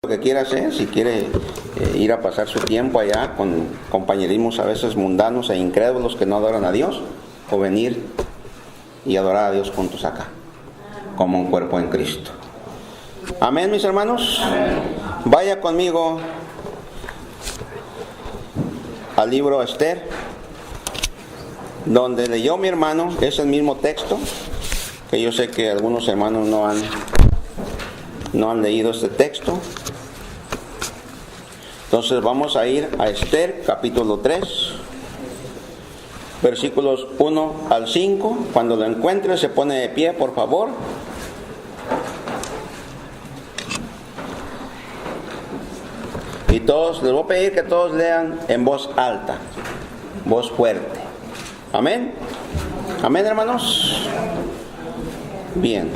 Lo que quiera hacer, si quiere ir a pasar su tiempo allá con compañerismos a veces mundanos e incrédulos que no adoran a Dios, o venir y adorar a Dios juntos acá, como un cuerpo en Cristo. Amén, mis hermanos. Amén. Vaya conmigo al libro Esther, donde leyó mi hermano. Es el mismo texto, que yo sé que algunos hermanos no han leído este texto. Entonces vamos a ir a Esther, capítulo 3, versículos 1 al 5. Cuando lo encuentre, se pone de pie, por favor. Y todos, les voy a pedir que todos lean en voz alta, voz fuerte. Amén. Amén, hermanos. Bien.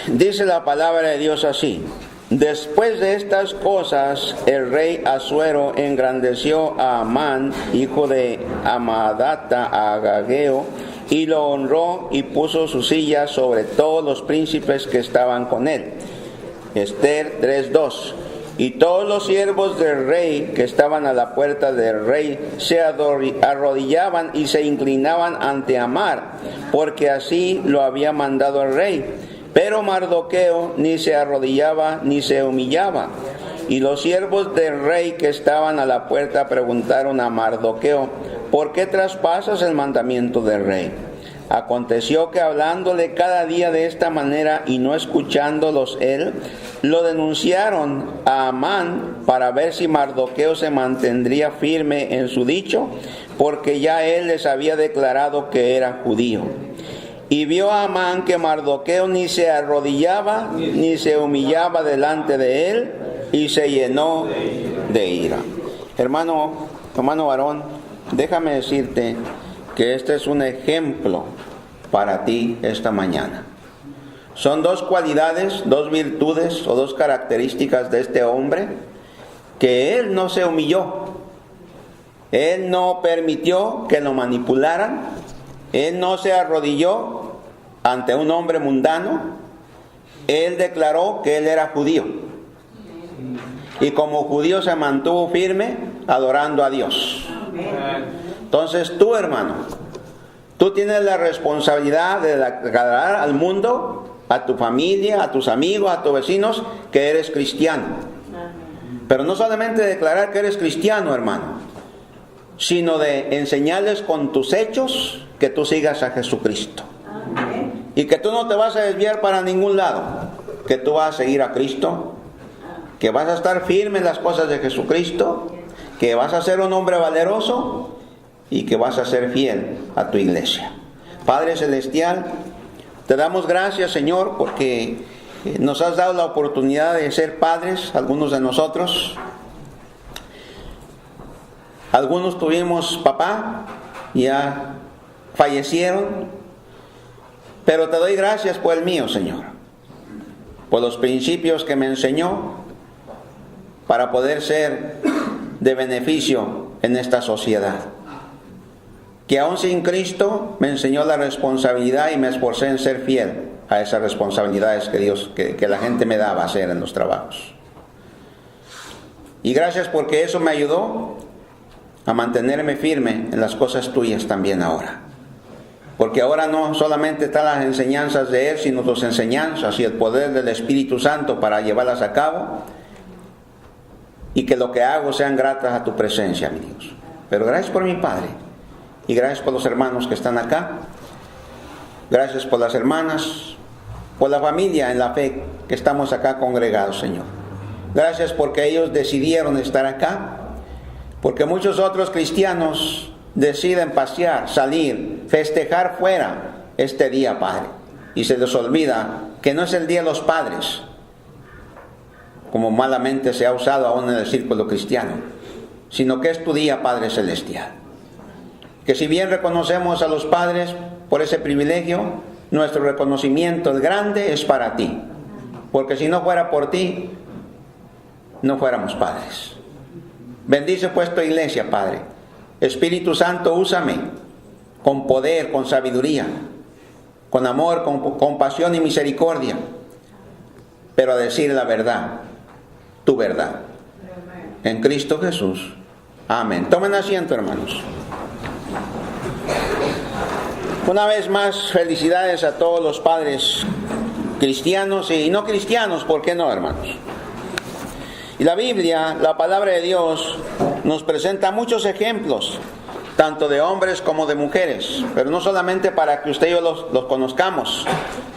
Dice la palabra de Dios así: después de estas cosas, el rey Asuero engrandeció a Amán, hijo de Amadata, Agageo, y lo honró y puso su silla sobre todos los príncipes que estaban con él. Esther 3:2. Y todos los siervos del rey que estaban a la puerta del rey se arrodillaban y se inclinaban ante Amán, porque así lo había mandado el rey. Pero Mardoqueo ni se arrodillaba ni se humillaba. Y los siervos del rey que estaban a la puerta preguntaron a Mardoqueo: ¿por qué traspasas el mandamiento del rey? Aconteció que hablándole cada día de esta manera y no escuchándolos él, lo denunciaron a Amán para ver si Mardoqueo se mantendría firme en su dicho, porque ya él les había declarado que era judío. Y vio a Amán que Mardoqueo ni se arrodillaba ni se humillaba delante de él, y se llenó de ira. Hermano varón, déjame decirte que este es un ejemplo para ti esta mañana. Son dos cualidades, dos virtudes o dos características de este hombre: que él no se humilló, él no permitió que lo manipularan, él no se arrodilló ante un hombre mundano, él declaró que él era judío. Y como judío se mantuvo firme adorando a Dios. Entonces tú, hermano, tú tienes la responsabilidad de declarar al mundo, a tu familia, a tus amigos, a tus vecinos, que eres cristiano. Pero no solamente declarar que eres cristiano, hermano, sino de enseñarles con tus hechos que tú sigas a Jesucristo. Y que tú no te vas a desviar para ningún lado, que tú vas a seguir a Cristo, que vas a estar firme en las cosas de Jesucristo, que vas a ser un hombre valeroso y que vas a ser fiel a tu iglesia. Padre Celestial, te damos gracias, Señor, porque nos has dado la oportunidad de ser padres, algunos de nosotros. Algunos tuvimos papá, ya fallecieron, pero te doy gracias por el mío, Señor, por los principios que me enseñó para poder ser de beneficio en esta sociedad. Que aún sin Cristo me enseñó la responsabilidad y me esforcé en ser fiel a esas responsabilidades que la gente me daba a hacer en los trabajos. Y gracias porque eso me ayudó a mantenerme firme en las cosas tuyas también ahora. Porque ahora no solamente están las enseñanzas de Él, sino tus enseñanzas y el poder del Espíritu Santo para llevarlas a cabo, y que lo que hago sean gratas a tu presencia, mi Dios. Pero gracias por mi Padre, y gracias por los hermanos que están acá, gracias por las hermanas, por la familia en la fe que estamos acá congregados, Señor. Gracias porque ellos decidieron estar acá, porque muchos otros cristianos deciden pasear, salir, festejar fuera este día, Padre, y se les olvida que no es el Día de los Padres, como malamente se ha usado aún en el círculo cristiano, sino que es tu día, Padre Celestial. Que si bien reconocemos a los padres por ese privilegio, nuestro reconocimiento el grande es para ti, porque si no fuera por ti, no fuéramos padres. Bendice pues tu iglesia, Padre. Espíritu Santo, úsame con poder, con sabiduría, con amor, con compasión y misericordia, pero a decir la verdad, tu verdad. En Cristo Jesús. Amén. Tomen asiento, hermanos. Una vez más, felicidades a todos los padres cristianos y no cristianos, ¿por qué no, hermanos? Y la Biblia, la palabra de Dios, nos presenta muchos ejemplos, tanto de hombres como de mujeres, pero no solamente para que usted y yo los conozcamos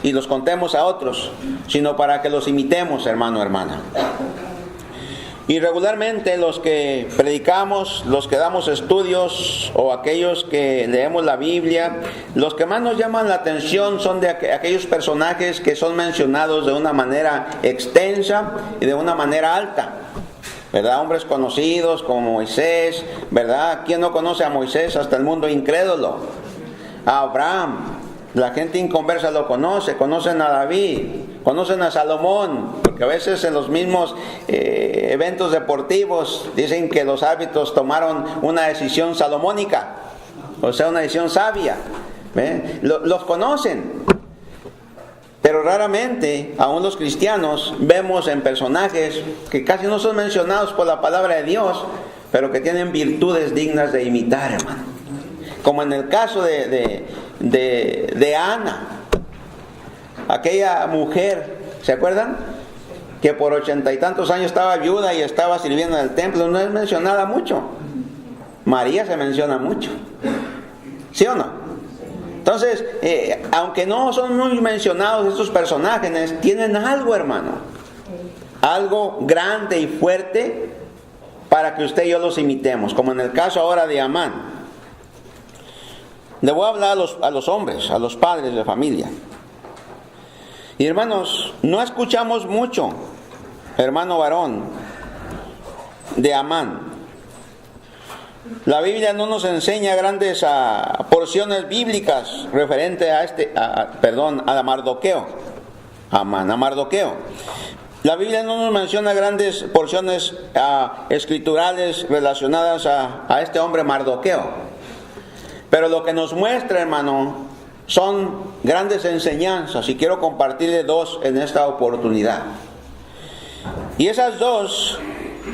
y los contemos a otros, sino para que los imitemos, hermano, hermana. Y regularmente los que predicamos, los que damos estudios o aquellos que leemos la Biblia, los que más nos llaman la atención son de aquellos personajes que son mencionados de una manera extensa y de una manera alta, ¿verdad? Hombres conocidos como Moisés, ¿verdad? ¿Quién no conoce a Moisés? Hasta el mundo incrédulo. A Abraham, la gente inconversa lo conoce, conocen a David, conocen a Salomón, porque a veces en los mismos eventos deportivos dicen que los árbitros tomaron una decisión salomónica, o sea, una decisión sabia. Los conocen, pero raramente, aún los cristianos, vemos en personajes que casi no son mencionados por la palabra de Dios, pero que tienen virtudes dignas de imitar, hermano. Como en el caso de Ana, aquella mujer, ¿se acuerdan? Que por 80 y tantos años estaba viuda y estaba sirviendo en el templo. No es mencionada mucho. María se menciona mucho, ¿sí o no? Entonces, aunque no son muy mencionados estos personajes, tienen algo, hermano, algo grande y fuerte para que usted y yo los imitemos, como en el caso ahora de Amán. Le voy a hablar a los hombres, a los padres de familia. Y hermanos, no escuchamos mucho, hermano varón, de Amán. La Biblia no nos enseña grandes porciones bíblicas referente a Mardoqueo. Amán, a Mardoqueo. La Biblia no nos menciona grandes porciones escriturales relacionadas a este hombre Mardoqueo. Pero lo que nos muestra, hermano, son grandes enseñanzas, y quiero compartirle dos en esta oportunidad. Y esas dos,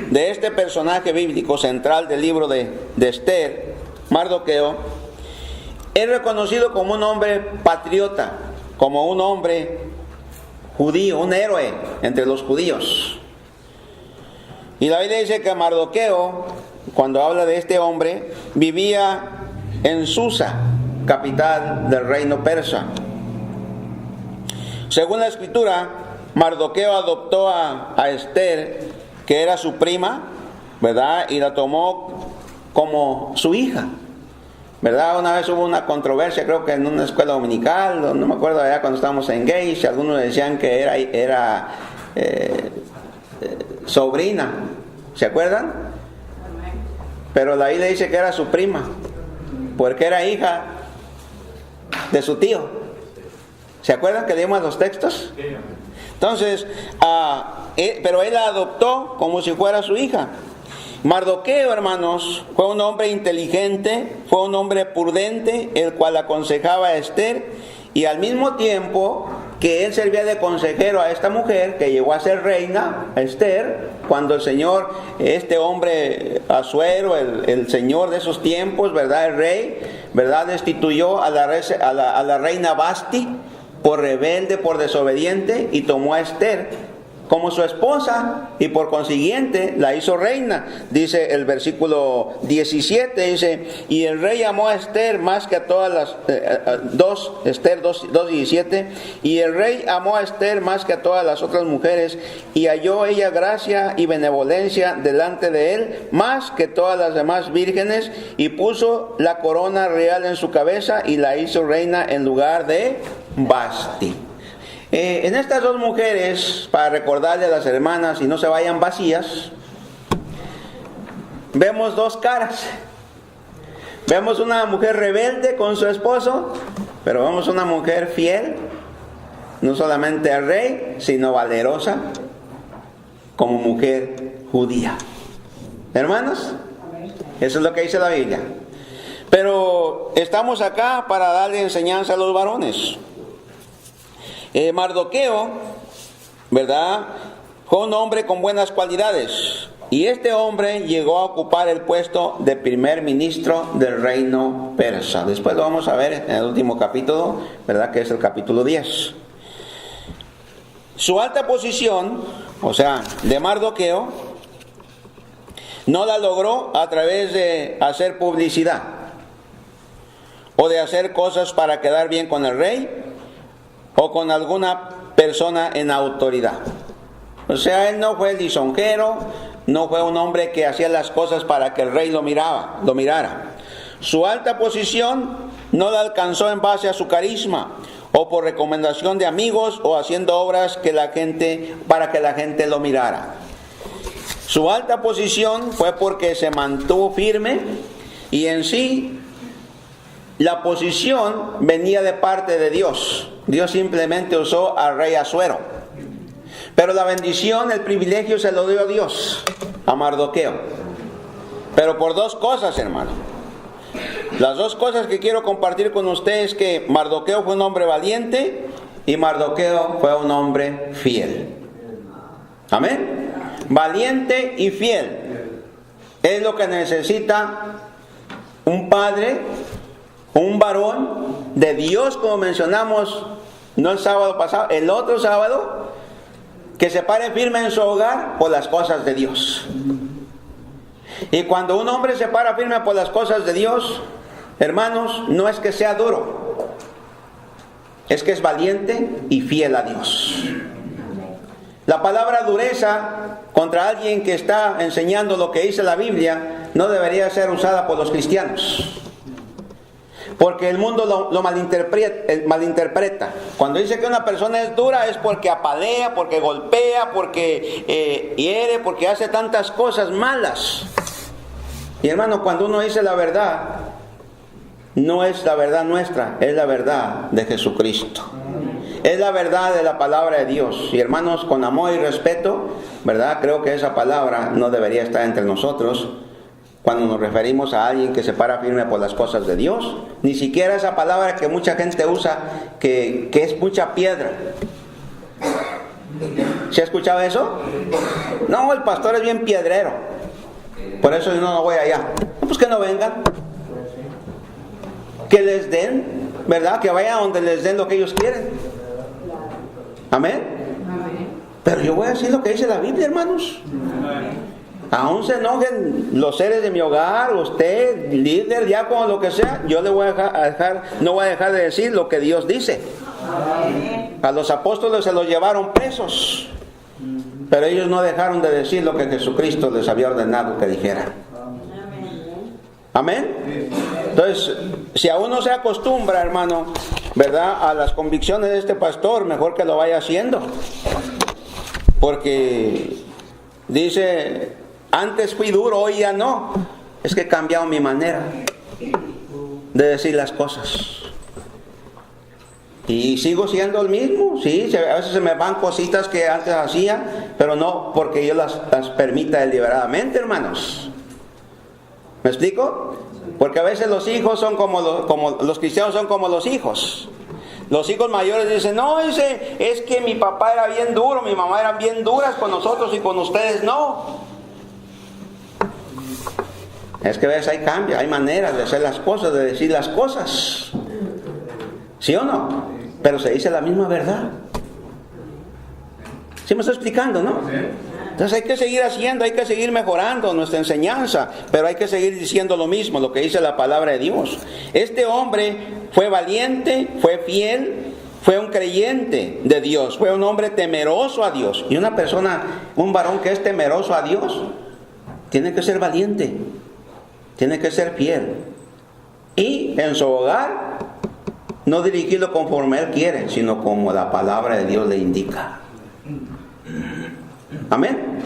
de este personaje bíblico central del libro de Esther, Mardoqueo, es reconocido como un hombre patriota, como un hombre judío, un héroe entre los judíos. Y la Biblia dice que Mardoqueo, cuando habla de este hombre, vivía en Susa, capital del reino persa. Según la escritura, Mardoqueo adoptó a Esther, que era su prima, ¿verdad? Y la tomó como su hija, ¿verdad? Una vez hubo una controversia, creo que en una escuela dominical, no me acuerdo allá cuando estábamos en Gage, algunos decían que era sobrina, ¿se acuerdan? Pero la Biblia dice que era su prima, porque era hija de su tío. ¿Se acuerdan que leímos los textos? Entonces, pero él la adoptó como si fuera su hija. Mardoqueo, hermanos, fue un hombre inteligente, fue un hombre prudente, el cual aconsejaba a Esther, y al mismo tiempo que él servía de consejero a esta mujer que llegó a ser reina, Esther, cuando el Señor, este hombre Asuero, el Señor de esos tiempos, ¿verdad? El rey, ¿verdad? Destituyó a la reina Vasti por rebelde, por desobediente, y tomó a Esther como su esposa, y por consiguiente la hizo reina. Dice el versículo 17, dice: y el rey amó a Esther más que a todas las Esther 2:17, y el rey amó a Esther más que a todas las otras mujeres, y halló ella gracia y benevolencia delante de él más que todas las demás vírgenes, y puso la corona real en su cabeza, y la hizo reina en lugar de Vasti. En estas dos mujeres, para recordarle a las hermanas y no se vayan vacías, vemos dos caras. Vemos una mujer rebelde con su esposo, pero vemos una mujer fiel, no solamente al rey, sino valerosa como mujer judía. Hermanos, eso es lo que dice la Biblia. Pero estamos acá para darle enseñanza a los varones. Mardoqueo ¿verdad? Fue un hombre con buenas cualidades. Y este hombre llegó a ocupar el puesto de primer ministro del reino persa. Después lo vamos a ver en el último capítulo, ¿verdad? Que es el capítulo 10. Su alta posición, o sea, de Mardoqueo, no la logró a través de hacer publicidad o de hacer cosas para quedar bien con el rey o con alguna persona en autoridad. O sea, él no fue lisonjero, no fue un hombre que hacía las cosas para que el rey lo mirara. Su alta posición no la alcanzó en base a su carisma o por recomendación de amigos o haciendo obras para que la gente lo mirara. Su alta posición fue porque se mantuvo firme y en sí la posición venía de parte de Dios. Dios simplemente usó al rey Asuero. Pero la bendición, el privilegio se lo dio a Dios, a Mardoqueo. Pero por dos cosas, hermano. Las dos cosas que quiero compartir con ustedes es que Mardoqueo fue un hombre valiente y Mardoqueo fue un hombre fiel. Amén. Valiente y fiel es lo que necesita un padre, un varón de Dios, como mencionamos no el sábado pasado, el otro sábado, que se pare firme en su hogar por las cosas de Dios. Y cuando un hombre se para firme por las cosas de Dios, hermanos, no es que sea duro, es que es valiente y fiel a Dios. La palabra dureza contra alguien que está enseñando lo que dice la Biblia no debería ser usada por los cristianos, porque el mundo lo malinterpreta. Cuando dice que una persona es dura es porque apalea, porque golpea, porque hiere, porque hace tantas cosas malas. Y hermano, cuando uno dice la verdad, no es la verdad nuestra, es la verdad de Jesucristo. Es la verdad de la palabra de Dios. Y hermanos, con amor y respeto, ¿verdad? Creo que esa palabra no debería estar entre nosotros cuando nos referimos a alguien que se para firme por las cosas de Dios. Ni siquiera esa palabra que mucha gente usa, que es mucha piedra. ¿Se ha escuchado eso? No, el pastor es bien piedrero, por eso yo no voy allá. Pues que no vengan, que les den, ¿verdad? Que vayan donde les den lo que ellos quieren. Amén. Pero yo voy a decir lo que dice la Biblia, hermanos. Aún se enojen los seres de mi hogar, usted, líder, diácono, lo que sea, yo le voy no voy a dejar de decir lo que Dios dice. A los apóstoles se los llevaron presos, pero ellos no dejaron de decir lo que Jesucristo les había ordenado que dijera. Amén. Entonces, si a uno se acostumbra, hermano, ¿verdad?, a las convicciones de este pastor, mejor que lo vaya haciendo. Porque dice, antes fui duro, hoy ya no. Es que he cambiado mi manera de decir las cosas. Y sigo siendo el mismo, sí, a veces se me van cositas que antes hacía, pero no porque yo las permita deliberadamente, hermanos. ¿Me explico? Porque a veces los hijos son como los cristianos son como los hijos. Los hijos mayores dicen, no, es que mi papá era bien duro, mi mamá eran bien duras con nosotros y con ustedes no. Es que ves, hay cambios, hay maneras de hacer las cosas, de decir las cosas. ¿Sí o no? Pero se dice la misma verdad. ¿Sí me estoy explicando, no? Entonces hay que seguir haciendo, hay que seguir mejorando nuestra enseñanza, pero hay que seguir diciendo lo mismo, lo que dice la palabra de Dios. Este hombre fue valiente, fue fiel, fue un creyente de Dios, fue un hombre temeroso a Dios. Y una persona, un varón que es temeroso a Dios, tiene que ser valiente, tiene que ser fiel. Y en su hogar, no dirigirlo conforme él quiere, sino como la palabra de Dios le indica. Amén.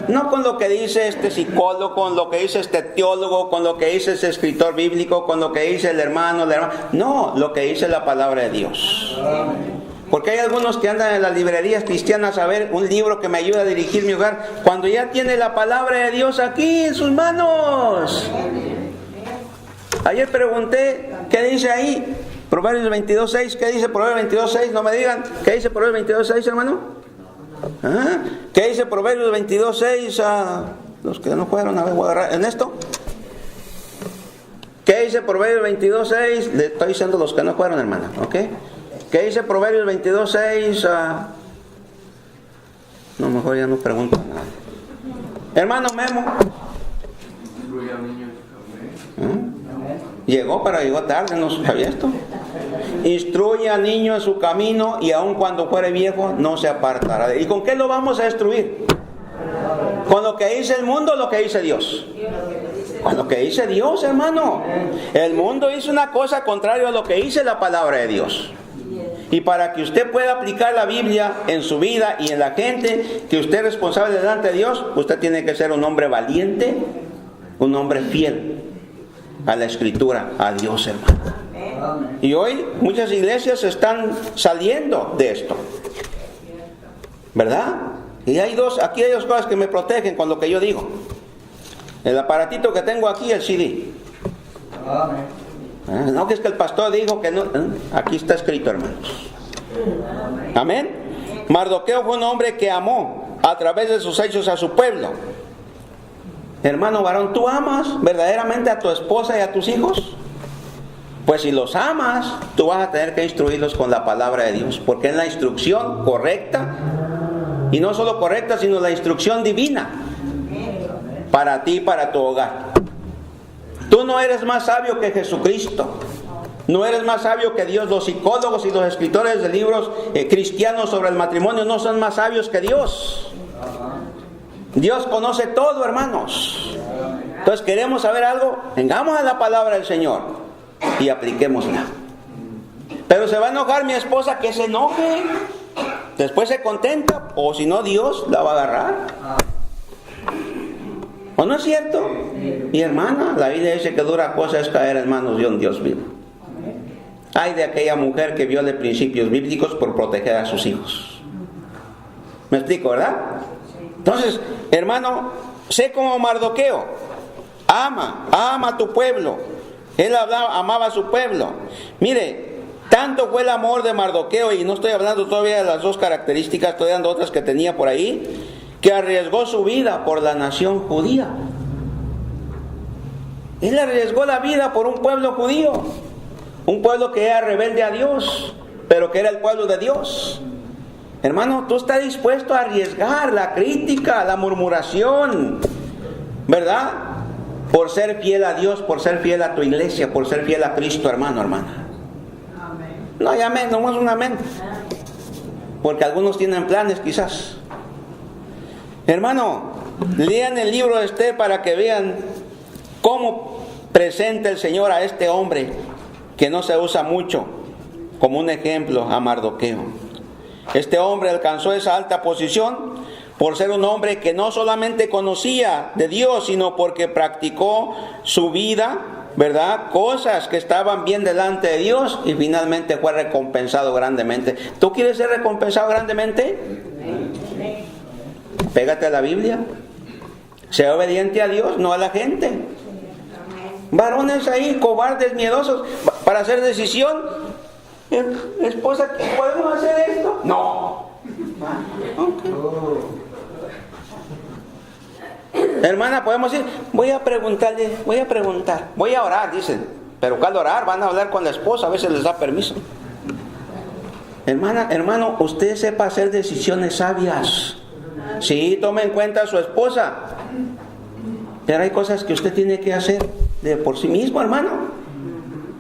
No con lo que dice este psicólogo, con lo que dice este teólogo, con lo que dice ese escritor bíblico, con lo que dice el hermano, la hermana. No, lo que dice la palabra de Dios. Porque hay algunos que andan en las librerías cristianas a ver un libro que me ayuda a dirigir mi hogar, cuando ya tiene la palabra de Dios aquí en sus manos. Ayer pregunté, ¿qué dice ahí? Proverbios 22:6, ¿qué dice Proverbios 22:6? No me digan, ¿qué dice Proverbios 22:6, hermano? ¿Ah? ¿Qué dice Proverbios 22:6 a los que no fueron? A ver, voy a agarrar en esto. ¿Qué dice Proverbios 22:6? Le estoy diciendo los que no fueron, hermana, ¿ok? ¿Qué dice Proverbios 22:6 a... No, mejor ya no pregunto nada. Hermano Memo. Llegó, pero llegó tarde, no sabía esto. Instruye al niño en su camino y aun cuando fuere viejo no se apartará. ¿Y con qué lo vamos a destruir? ¿Con lo que dice el mundo o lo que dice Dios? Con lo que dice Dios, hermano. El mundo dice una cosa contraria a lo que dice la palabra de Dios. Y para que usted pueda aplicar la Biblia en su vida y en la gente, que usted es responsable delante de Dios, usted tiene que ser un hombre valiente, un hombre fiel a la Escritura, a Dios, hermano. Y hoy muchas iglesias están saliendo de esto, ¿verdad? Y aquí hay dos cosas que me protegen con lo que yo digo. El aparatito que tengo aquí, el CD. No, que es que el pastor dijo que no. Aquí está escrito, hermanos. Amén. Mardoqueo fue un hombre que amó a través de sus hechos a su pueblo. Hermano varón, ¿tú amas verdaderamente a tu esposa y a tus hijos? Pues si los amas, tú vas a tener que instruirlos con la palabra de Dios, porque es la instrucción correcta, y no solo correcta, sino la instrucción divina para ti y para tu hogar. Tú no eres más sabio que Jesucristo. No eres más sabio que Dios. Los psicólogos y los escritores de libros cristianos sobre el matrimonio no son más sabios que Dios. Dios conoce todo, hermanos. Entonces, ¿queremos saber algo? Vengamos a la palabra del Señor y apliquémosla. Pero se va a enojar mi esposa, que se enoje. Después se contenta, o si no, Dios la va a agarrar. ¿O no es cierto? Mi hermana, la Biblia dice que dura cosa es caer en manos de un Dios vivo. Ay de aquella mujer que viole principios bíblicos por proteger a sus hijos. ¿Me explico, verdad? Entonces, hermano, sé como Mardoqueo. Ama a tu pueblo. Él amaba a su pueblo. Mire, tanto fue el amor de Mardoqueo, y no estoy hablando todavía de las dos características, estoy dando otras que tenía por ahí, que arriesgó su vida por la nación judía. Él arriesgó la vida por un pueblo judío, un pueblo que era rebelde a Dios, pero que era el pueblo de Dios. Hermano, tú estás dispuesto a arriesgar la crítica, la murmuración, ¿verdad? Por ser fiel a Dios, por ser fiel a tu iglesia, por ser fiel a Cristo, hermano, hermana. No hay amén, nomás un amén. Porque algunos tienen planes quizás. Hermano, lean el libro de Esther para que vean cómo presenta el Señor a este hombre que no se usa mucho como un ejemplo, a Mardoqueo. Este hombre alcanzó esa alta posición por ser un hombre que no solamente conocía de Dios, sino porque practicó su vida, ¿verdad? Cosas que estaban bien delante de Dios, y finalmente fue recompensado grandemente. ¿Tú quieres ser recompensado grandemente? Pégate a la Biblia. Sea obediente a Dios, no a la gente. Varones ahí, cobardes, miedosos, para hacer decisión. Esposa, ¿podemos hacer esto? No. Okay. Hermana, podemos ir. Voy a preguntar, voy a orar, dicen. Pero ¿cuál orar? Van a hablar con la esposa, a veces les da permiso. Hermana, hermano, usted sepa hacer decisiones sabias. Sí, tome en cuenta a su esposa. Pero hay cosas que usted tiene que hacer de por sí mismo, hermano.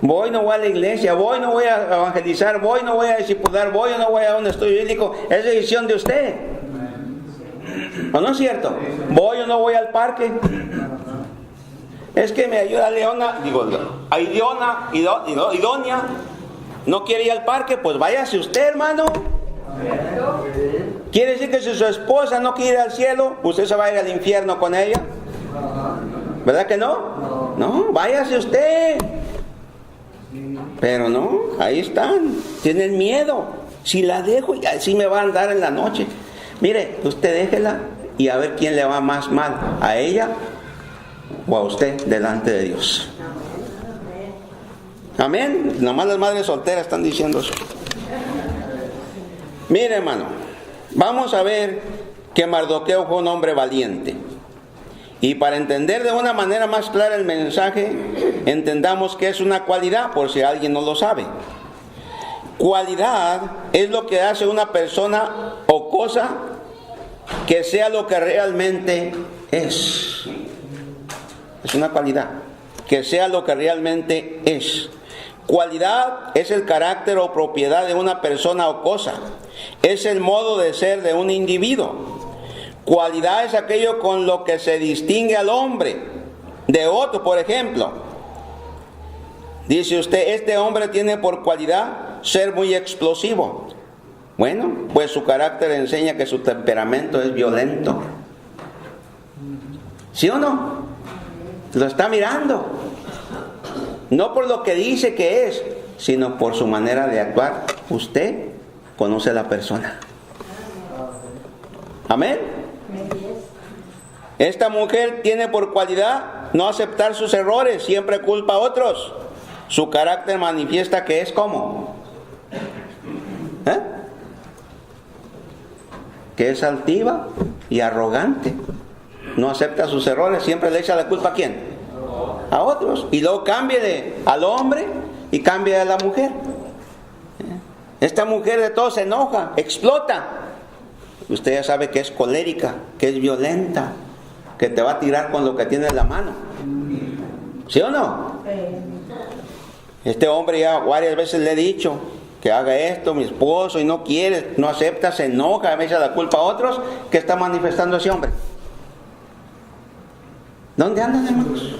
Voy, no voy a la iglesia, voy, no voy a evangelizar, voy, no voy a discipular, voy o no voy a un estudio bíblico. Es decisión de usted. ¿O no es cierto? Voy o no voy al parque. Es que me ayuda Leona, a Idonia, no quiere ir al parque, pues váyase usted, hermano. ¿Quiere decir que si su esposa no quiere ir al cielo, usted se va a ir al infierno con ella? ¿Verdad que no? No, váyase usted. Pero no, ahí están, tienen miedo. Si la dejo, así me va a andar en la noche. Mire, usted déjela y a ver quién le va más mal, a ella o a usted delante de Dios. Amén. Nomás las madres solteras están diciendo eso. Mire, hermano, Vamos a ver que Mardoqueo fue un hombre valiente. Y para entender de una manera más clara el mensaje, entendamos que es una cualidad, por si alguien no lo sabe. Cualidad es lo que hace una persona o cosa que sea lo que realmente es. Es una cualidad, que sea lo que realmente es. Cualidad es el carácter o propiedad de una persona o cosa. Es el modo de ser de un individuo. Cualidad es aquello con lo que se distingue al hombre de otro. Por ejemplo, dice usted, este hombre tiene por cualidad ser muy explosivo. Bueno, pues su carácter enseña que su temperamento es violento. ¿Sí o no? Lo está mirando. No por lo que dice que es, sino por su manera de actuar. Usted conoce a la persona. Amén. Esta mujer tiene por cualidad no aceptar sus errores, siempre culpa a otros. Su carácter manifiesta que es como que es altiva y arrogante. No acepta sus errores, siempre le echa la culpa ¿a quién? A otros. Y luego cambia al hombre y cambia a la mujer. Esta mujer de todo se enoja, explota. Usted ya sabe que es colérica, que es violenta, que te va a tirar con lo que tiene en la mano. ¿Sí o no? Este hombre ya varias veces le he dicho que haga esto, mi esposo, y no quiere, no acepta, se enoja, me echa la culpa a otros. ¿Qué está manifestando ese hombre? ¿Dónde andan, hermanos?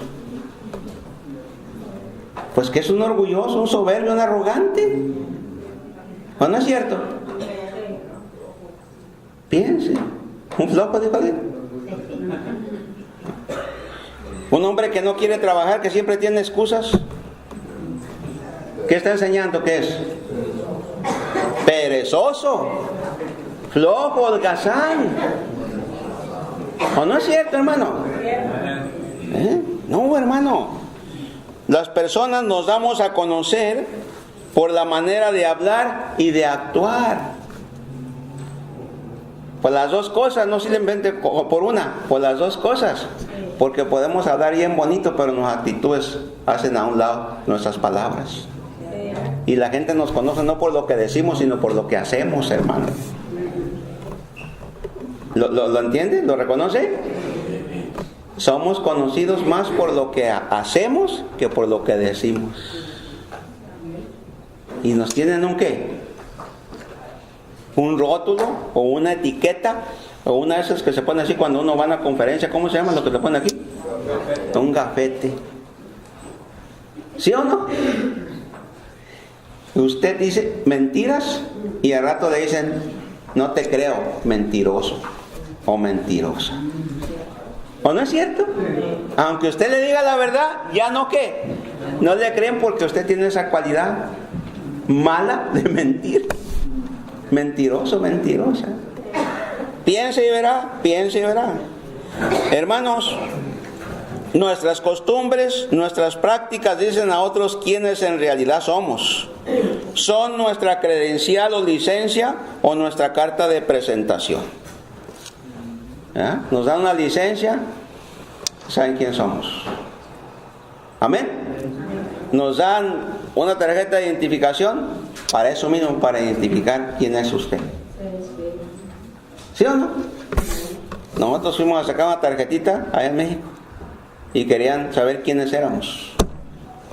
Pues que es un orgulloso, un soberbio, un arrogante. ¿O no es cierto? Piense. Un flojo, dijo él. Un hombre que no quiere trabajar, que siempre tiene excusas. ¿Qué está enseñando? ¿Qué es? Perezoso, flojo, holgazán. ¿O no es cierto, hermano? No, hermano. Las personas nos damos a conocer por la manera de hablar y de actuar. Por las dos cosas, no simplemente por una, por las dos cosas. Porque podemos hablar bien bonito, pero nuestras actitudes hacen a un lado nuestras palabras. Y la gente nos conoce no por lo que decimos, sino por lo que hacemos, hermano. ¿Lo entiende? ¿Lo reconoce? Somos conocidos más por lo que hacemos que por lo que decimos. ¿Y nos tienen un qué? Un rótulo o una etiqueta o una de esas que se pone así cuando uno va a una conferencia. ¿Cómo se llama lo que se pone aquí? Un gafete. ¿Sí o no? Usted dice mentiras y al rato le dicen no te creo, mentiroso o mentirosa. ¿O no es cierto? Aunque usted le diga la verdad, ya no qué. No le creen porque usted tiene esa cualidad mala de mentir. Mentiroso, mentirosa. Piense y verá, piense y verá. Hermanos, nuestras costumbres, nuestras prácticas dicen a otros quiénes en realidad somos. Son nuestra credencial o licencia o nuestra carta de presentación. ¿Ya? Nos dan una licencia, saben quién somos. Amén. Nos dan una tarjeta de identificación, para eso mismo, para identificar quién es usted. ¿Sí o no? Nosotros fuimos a sacar una tarjetita allá en México y querían saber quiénes éramos.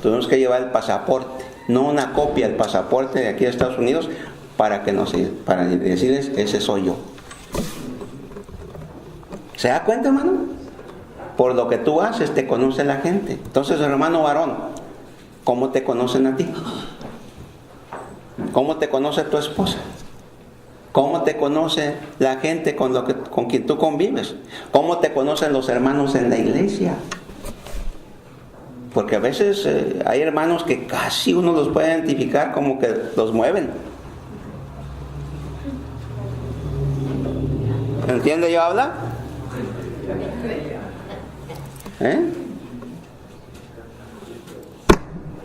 Tuvimos que llevar el pasaporte, no una copia del pasaporte de aquí de Estados Unidos, para decirles, ese soy yo. ¿Se da cuenta, hermano? Por lo que tú haces te conoce la gente. Entonces, hermano varón, ¿cómo te conocen a ti? ¿Cómo te conoce tu esposa? ¿Cómo te conoce la gente con quien tú convives? ¿Cómo te conocen los hermanos en la iglesia? Porque a veces hay hermanos que casi uno los puede identificar como que los mueven. ¿Entiende yo habla?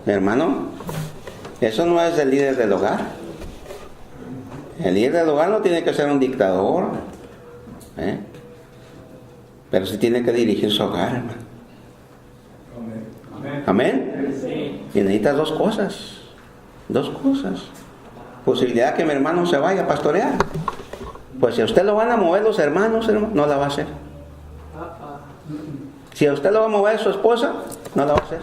Hermano, eso no es el líder del hogar. El líder del hogar no tiene que ser un dictador, pero sí tiene que dirigir su hogar, hermano. Amén. Y necesitas dos cosas. Posibilidad que mi hermano se vaya a pastorear. Pues si a usted lo van a mover los hermanos, hermano, no la va a hacer. Si a usted lo va a mover su esposa, no la va a hacer.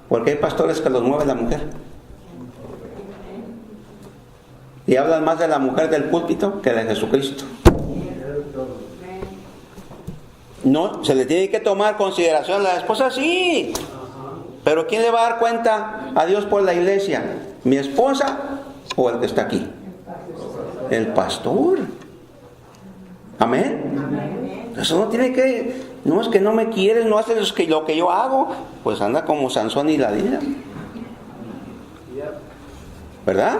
Porque hay pastores que los mueve la mujer. Y hablan más de la mujer del púlpito que de Jesucristo. No, se le tiene que tomar consideración a la esposa, sí. Pero ¿quién le va a dar cuenta a Dios por la iglesia? ¿Mi esposa o el que está aquí? El pastor. Amén. Eso no tiene que... No, es que no me quieres, no haces lo que yo hago. Pues anda como Sansón y Dalila. ¿Verdad?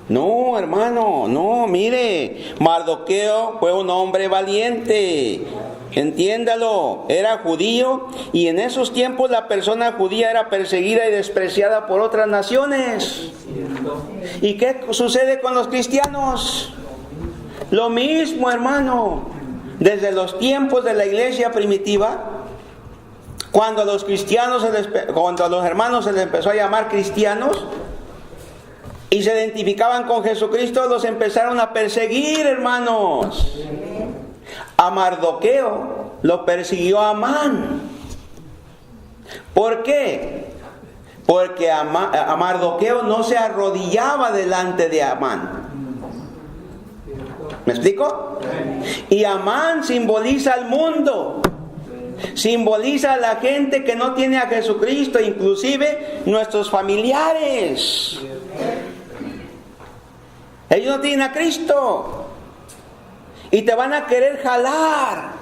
No, hermano, no, mire, Mardoqueo fue un hombre valiente, entiéndalo, era judío y en esos tiempos la persona judía era perseguida y despreciada por otras naciones. ¿Y qué sucede con los cristianos? Lo mismo, hermano, desde los tiempos de la iglesia primitiva, cuando a los hermanos se les empezó a llamar cristianos, y se identificaban con Jesucristo, los empezaron a perseguir, hermanos. A Mardoqueo lo persiguió Amán. ¿Por qué? Porque a Mardoqueo no se arrodillaba delante de Amán. ¿Me explico? Y Amán simboliza al mundo. Simboliza a la gente que no tiene a Jesucristo, inclusive nuestros familiares. Ellos no tienen a Cristo. Y te van a querer jalar.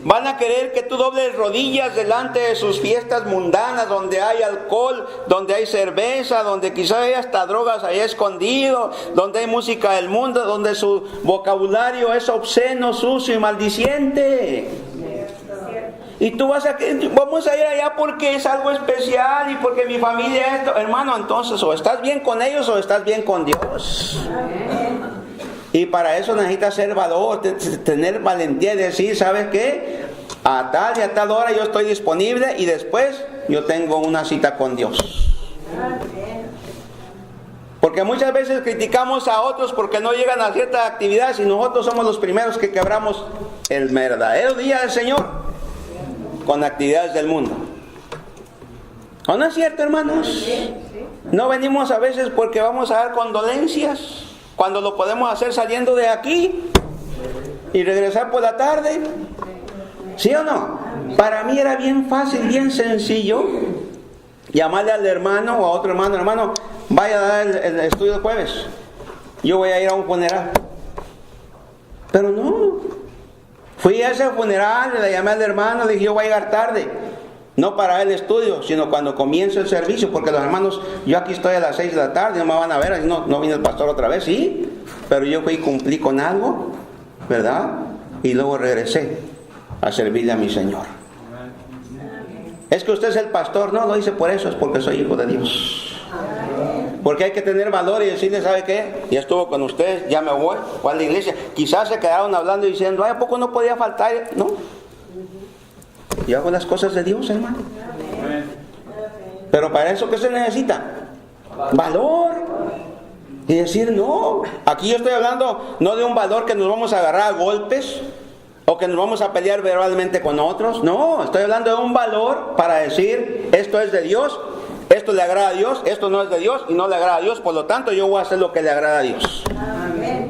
Van a querer que tú dobles rodillas delante de sus fiestas mundanas, donde hay alcohol, donde hay cerveza, donde quizás hay hasta drogas ahí escondido, donde hay música del mundo, donde su vocabulario es obsceno, sucio y maldiciente. Y tú vamos a ir allá porque es algo especial y porque mi familia es esto. Hermano, entonces o estás bien con ellos o estás bien con Dios. Y para eso necesitas ser valor, tener valentía y decir, ¿sabes qué? A tal y a tal hora yo estoy disponible y después yo tengo una cita con Dios. Porque muchas veces criticamos a otros porque no llegan a ciertas actividades y nosotros somos los primeros que quebramos el verdadero día del Señor con actividades del mundo. ¿O no es cierto, hermanos? No venimos a veces porque vamos a dar condolencias, cuando lo podemos hacer saliendo de aquí y regresar por la tarde. ¿Sí o no? Para mí era bien fácil, bien sencillo llamarle al hermano o a otro hermano: hermano, vaya a dar el estudio el jueves, yo voy a ir a un funeral. Pero no. Fui a ese funeral, le llamé al hermano, le dije: yo voy a llegar tarde. No para el estudio, sino cuando comience el servicio, porque los hermanos, yo aquí estoy a las 6 de la tarde, no me van a ver, no viene el pastor otra vez, sí, pero yo fui y cumplí con algo, ¿verdad? Y luego regresé a servirle a mi Señor. Es que usted es el pastor, no lo hice por eso, es porque soy hijo de Dios. Porque hay que tener valor y decirle: ¿sabe qué? Ya estuvo con usted, ya me voy, fue a la iglesia. Quizás se quedaron hablando y diciendo: ¿a poco no podía faltar? No. Yo hago las cosas de Dios, hermano. Pero para eso, ¿qué se necesita? Valor. Y decir: no, aquí yo estoy hablando no de un valor que nos vamos a agarrar a golpes o que nos vamos a pelear verbalmente con otros. No, estoy hablando de un valor para decir: esto es de Dios, esto le agrada a Dios, esto no es de Dios y no le agrada a Dios, por lo tanto yo voy a hacer lo que le agrada a Dios. Amén.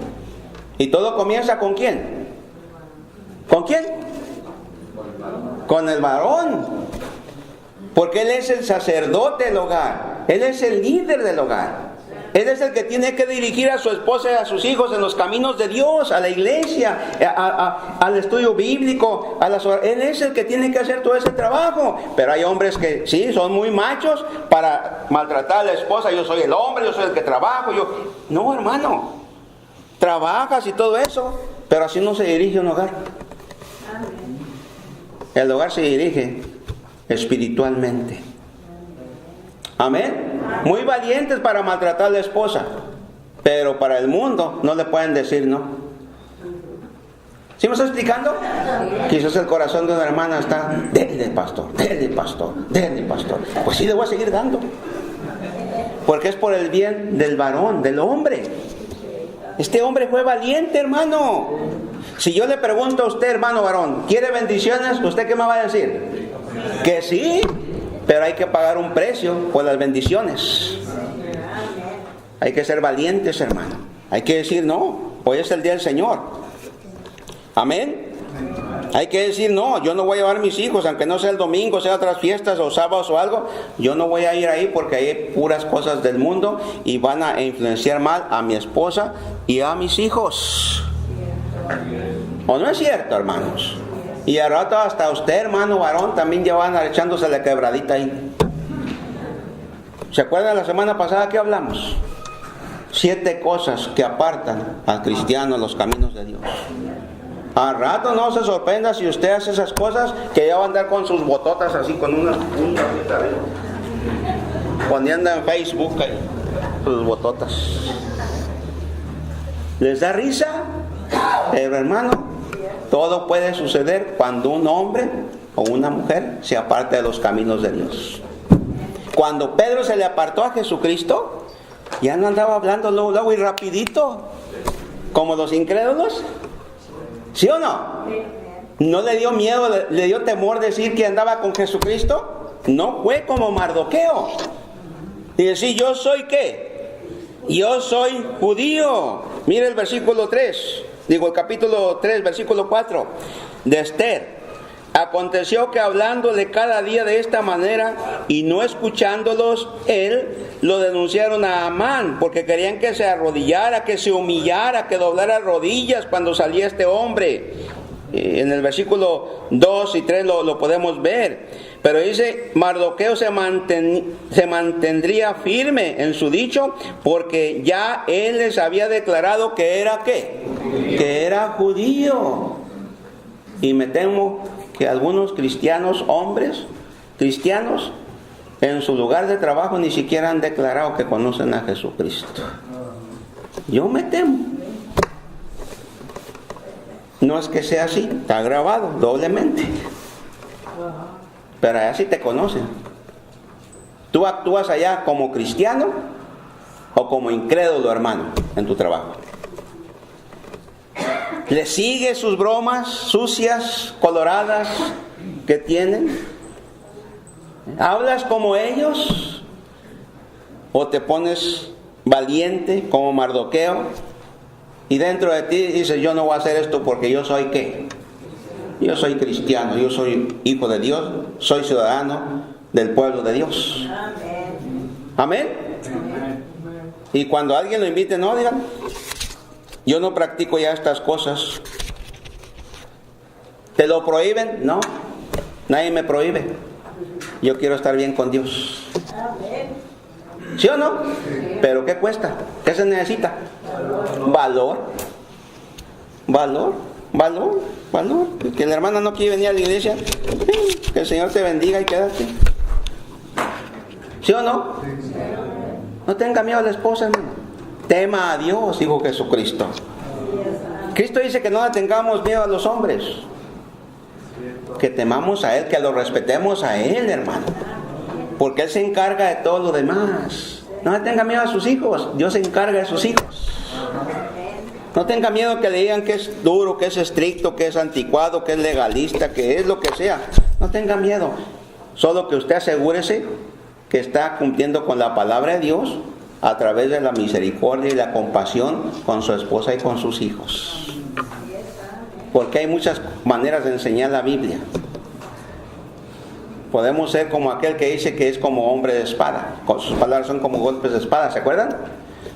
Y todo comienza ¿con quién? ¿Con quién? Con el varón. Porque él es el sacerdote del hogar, él es el líder del hogar, él es el que tiene que dirigir a su esposa y a sus hijos en los caminos de Dios, a la iglesia, al estudio bíblico, él es el que tiene que hacer todo ese trabajo. Pero hay hombres que sí, son muy machos para maltratar a la esposa: yo soy el hombre, yo soy el que trabajo, no, hermano, trabajas y todo eso, pero así no se dirige un hogar. El hogar se dirige espiritualmente. Amén. Muy valientes para maltratar a la esposa, Pero para el mundo no le pueden decir no. ¿Sí me está explicando? Quizás el corazón de una hermana está, denle pastor, denle pastor, denle pastor. Pues sí, le voy a seguir dando. Porque es por el bien del varón, del hombre. Este hombre fue valiente, hermano. Si yo le pregunto a usted, hermano varón, ¿quiere bendiciones? ¿Usted qué me va a decir? Que sí, pero hay que pagar un precio por las bendiciones. Hay que ser valientes, hermano. Hay que decir, no, hoy es el día del Señor. Amén. Hay que decir, no, yo no voy a llevar a mis hijos, aunque no sea el domingo, sea otras fiestas o sábados o algo, yo no voy a ir ahí porque hay puras cosas del mundo y van a influenciar mal a mi esposa y a mis hijos. ¿O no es cierto, hermanos? Y al rato hasta usted, hermano varón, también ya van echándose la quebradita ahí. ¿Se acuerdan la semana pasada que hablamos? 7 cosas que apartan al cristiano de los caminos de Dios. Al rato no se sorprenda si usted hace esas cosas, que ya va a andar con sus bototas así, con una poniendo en Facebook ahí, sus bototas. ¿Les da risa? Pero hermano, todo puede suceder cuando un hombre o una mujer se aparta de los caminos de Dios. Cuando Pedro se le apartó a Jesucristo, ya no andaba hablando luego y rapidito, como los incrédulos. ¿Sí o no? ¿No le dio miedo, le dio temor decir que andaba con Jesucristo? No fue como Mardoqueo. Y decir, ¿yo soy qué? Yo soy judío. Mire el versículo 3, el capítulo 3, versículo 4 de Esther. Aconteció que hablándole cada día de esta manera y no escuchándolos, él lo denunciaron a Amán, porque querían que se arrodillara, que se humillara, que doblara rodillas cuando salía este hombre. En el versículo 2 y 3 lo podemos ver. Pero dice, Mardoqueo se mantendría firme en su dicho, porque ya él les había declarado que era ¿qué? Que era judío. Y me temo que algunos cristianos, hombres cristianos, en su lugar de trabajo ni siquiera han declarado que conocen a Jesucristo. Yo me temo. No es que sea así, está grabado doblemente. Pero allá sí te conocen. ¿Tú actúas allá como cristiano o como incrédulo, hermano, en tu trabajo? ¿Le sigues sus bromas sucias, coloradas que tienen? ¿Hablas como ellos? ¿O te pones valiente como Mardoqueo? Y dentro de ti dices, yo no voy a hacer esto porque yo soy ¿qué? Yo soy cristiano, yo soy hijo de Dios, soy ciudadano del pueblo de Dios. Amén. Y cuando alguien lo invite, no, digan, yo no practico ya estas cosas. ¿Te lo prohíben? No, nadie me prohíbe. Yo quiero estar bien con Dios. ¿Sí o no? ¿Pero qué cuesta? ¿Qué se necesita? Valor. Valor. Valor. Valor. Que la hermana no quiere venir a la iglesia. Que el Señor te bendiga y quédate. ¿Sí o no? No tenga miedo a la esposa, hermano. Tema a Dios, dijo Jesucristo. Cristo dice que no le tengamos miedo a los hombres. Que temamos a Él, que lo respetemos a Él, hermano. Porque Él se encarga de todo lo demás. No le tenga miedo a sus hijos. Dios se encarga de sus hijos. No tenga miedo que le digan que es duro, que es estricto, que es anticuado, que es legalista, que es lo que sea. No tenga miedo. Solo que usted asegúrese que está cumpliendo con la palabra de Dios a través de la misericordia y la compasión con su esposa y con sus hijos. Porque hay muchas maneras de enseñar la Biblia. Podemos ser como aquel que dice que es como hombre de espada. Sus palabras son como golpes de espada, ¿se acuerdan?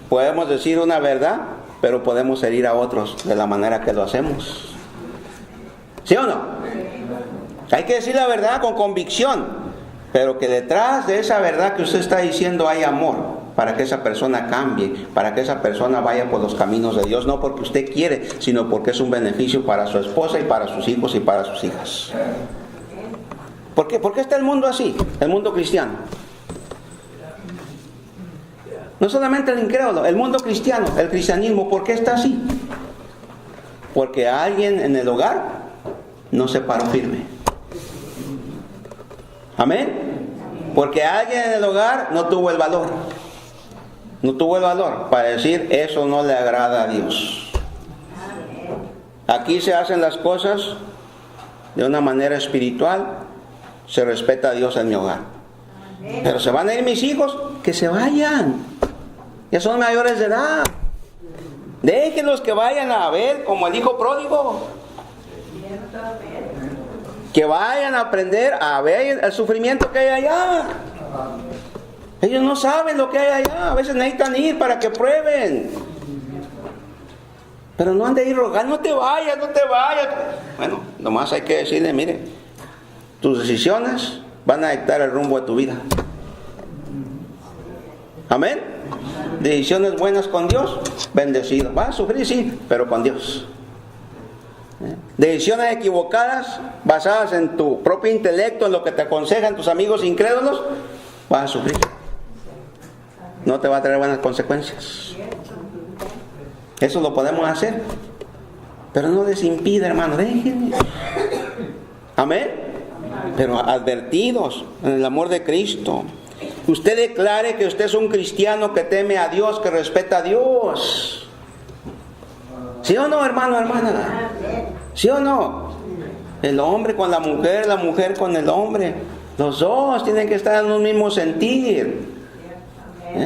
Podemos decir una verdad, pero podemos herir a otros de la manera que lo hacemos. ¿Sí o no? Hay que decir la verdad con convicción, pero que detrás de esa verdad que usted está diciendo hay amor, para que esa persona cambie, para que esa persona vaya por los caminos de Dios, no porque usted quiere, sino porque es un beneficio para su esposa y para sus hijos y para sus hijas. ¿Por qué? ¿Por qué está el mundo así? El mundo cristiano. No solamente el incrédulo, el mundo cristiano, el cristianismo, ¿por qué está así? Porque alguien en el hogar no se paró firme. Amén. Porque alguien en el hogar no tuvo el valor. No tuvo el valor para decir, eso no le agrada a Dios. Aquí se hacen las cosas de una manera espiritual, se respeta a Dios en mi hogar. Pero se van a ir mis hijos, que se vayan. Ya son mayores de edad. Déjenlos que vayan a ver como el hijo pródigo. Que vayan a aprender a ver el sufrimiento que hay allá. Ellos no saben lo que hay allá. A veces necesitan ir para que prueben. Pero no han de ir rogando, no te vayas, no te vayas. Bueno, nomás hay que decirle, mire, tus decisiones van a dictar el rumbo de tu vida. Amén. Decisiones buenas con Dios, bendecido. Vas a sufrir, sí, pero con Dios. Decisiones equivocadas, basadas en tu propio intelecto, en lo que te aconsejan tus amigos incrédulos, vas a sufrir. No te va a traer buenas consecuencias. Eso lo podemos hacer, pero no les impide, hermano, déjenme. Amén. Pero advertidos en el amor de Cristo. Usted declare que usted es un cristiano que teme a Dios, que respeta a Dios. ¿Sí o no, hermano, hermana? ¿Sí o no? El hombre con la mujer con el hombre. Los dos tienen que estar en un mismo sentir.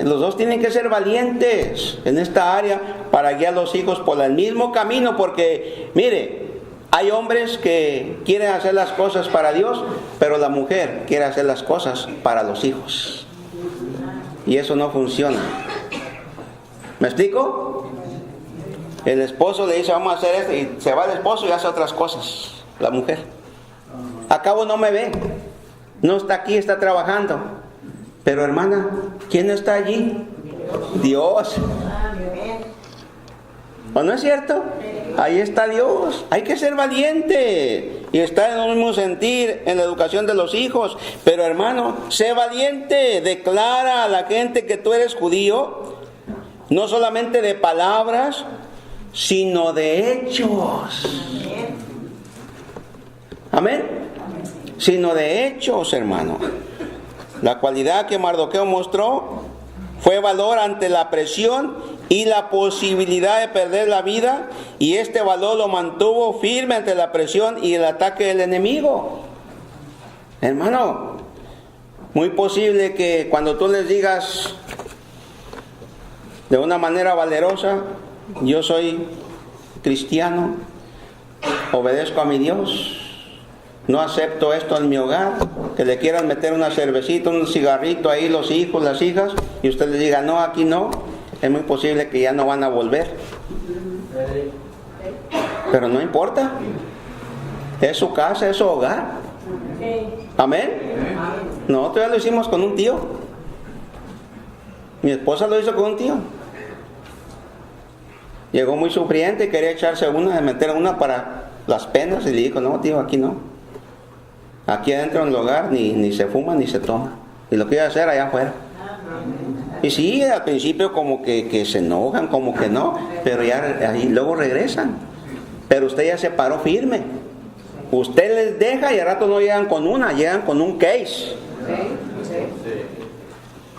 Los dos tienen que ser valientes en esta área para guiar a los hijos por el mismo camino, porque, mire, hay hombres que quieren hacer las cosas para Dios, pero la mujer quiere hacer las cosas para los hijos. Y eso no funciona. ¿Me explico? El esposo le dice, vamos a hacer esto, y se va el esposo y hace otras cosas. La mujer. A cabo no me ve. No está aquí, está trabajando. Pero hermana, ¿quién está allí? Dios. ¿O no es cierto? Ahí está Dios. Hay que ser valiente y estar en el mismo sentir en la educación de los hijos. Pero hermano, sé valiente. Declara a la gente que tú eres judío, no solamente de palabras, sino de hechos. Amén. Sino de hechos, hermano. La cualidad que Mardoqueo mostró fue valor ante la presión y la posibilidad de perder la vida, y este valor lo mantuvo firme ante la presión y el ataque del enemigo. Hermano, muy posible que cuando tú les digas de una manera valerosa, yo soy cristiano, obedezco a mi Dios, no acepto esto en mi hogar, que le quieran meter una cervecita, un cigarrito ahí los hijos, las hijas, y usted le diga, no, aquí no, es muy posible que ya no van a volver. Pero no importa, es su casa, es su hogar. Amén. Nosotros ya lo hicimos con un tío. Mi esposa lo hizo con un tío. Llegó muy sufriente y quería echarse una, meter una para las penas, y le dijo, no tío, aquí no. Aquí adentro en el hogar ni se fuma ni se toma. Y lo quiere hacer allá afuera. Y sí, al principio como que se enojan, como que no, pero ya ahí luego regresan. Pero usted ya se paró firme. Usted les deja y al rato no llegan con una, llegan con un case.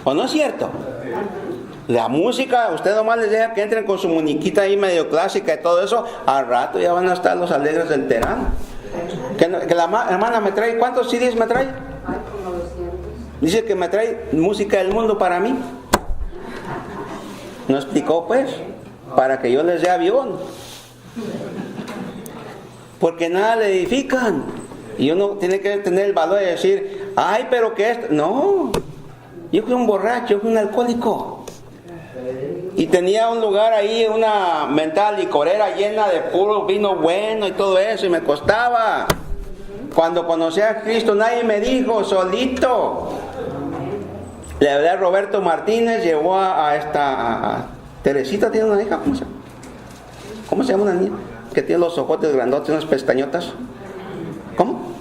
¿O no es cierto? La música, usted nomás les deja que entren con su muñequita ahí medio clásica y todo eso, al rato ya van a estar los alegres del Terán. Que la hermana me trae, ¿cuántos CDs me trae? Dice que me trae música del mundo para mí. ¿No explicó pues? Para que yo les dé avión. Porque nada le edifican. Y uno tiene que tener el valor de decir, ay, pero que esto... No, yo fui un borracho, yo fui un alcohólico. Y tenía un lugar ahí, una mental licorera llena de puro vino bueno y todo eso, y me costaba. Cuando conocí a Cristo nadie me dijo, solito. Le hablé a Roberto Martínez, llevó a Teresita, tiene una hija, ¿cómo se llama una niña? Que tiene los ojotes grandotes, unas pestañotas. ¿Cómo?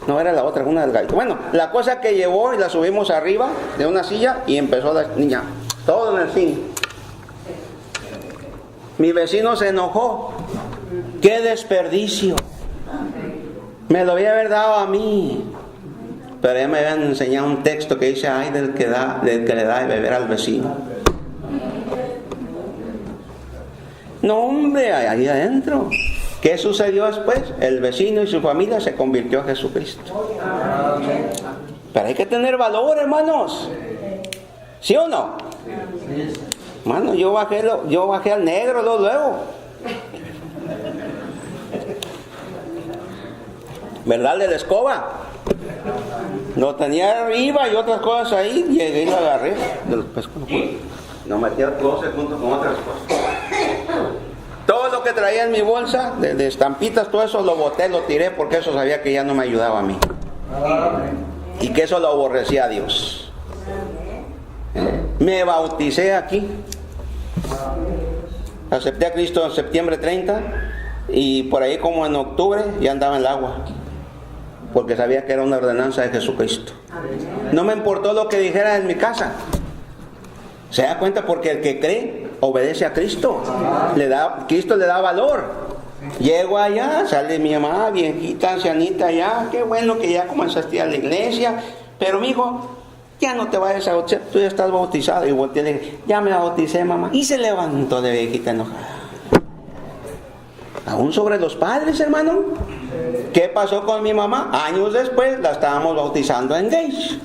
No, era la otra, una del gallito. Bueno, la cosa que llevó y la subimos arriba de una silla y empezó la niña, todo en el zinc. Mi vecino se enojó. ¡Qué desperdicio! Me lo había haber dado a mí. Pero ya me habían enseñado un texto que dice, ay del que le da de beber al vecino. No, hombre, ahí adentro. ¿Qué sucedió después? El vecino y su familia se convirtió a Jesucristo. Pero hay que tener valor, hermanos. ¿Sí o no? Hermano, yo bajé al negro luego. ¿Verdad? De la escoba. Lo tenía arriba y otras cosas ahí. Llegué y lo agarré. Lo metí al closet junto con otras cosas. Todo lo que traía en mi bolsa, de estampitas, todo eso lo boté, lo tiré, porque eso sabía que ya no me ayudaba a mí. Y que eso lo aborrecía a Dios. Me bauticé aquí. Acepté a Cristo en septiembre 30 y por ahí como en octubre ya andaba en el agua. Porque sabía que era una ordenanza de Jesucristo. No me importó lo que dijera en mi casa. ¿Se da cuenta? Porque el que cree obedece a Cristo. Cristo le da valor. Llego allá, sale mi mamá, viejita, ancianita allá. Qué bueno que ya comenzaste a ir a la iglesia. Pero mijo, ya no te vayas a bautizar, tú ya estás bautizado. Y volteé y le dije, ya me bauticé, mamá. Y se levantó de viejita enojada. Aún sobre los padres, hermano. ¿Qué pasó con mi mamá? Años después la estábamos bautizando en Gage.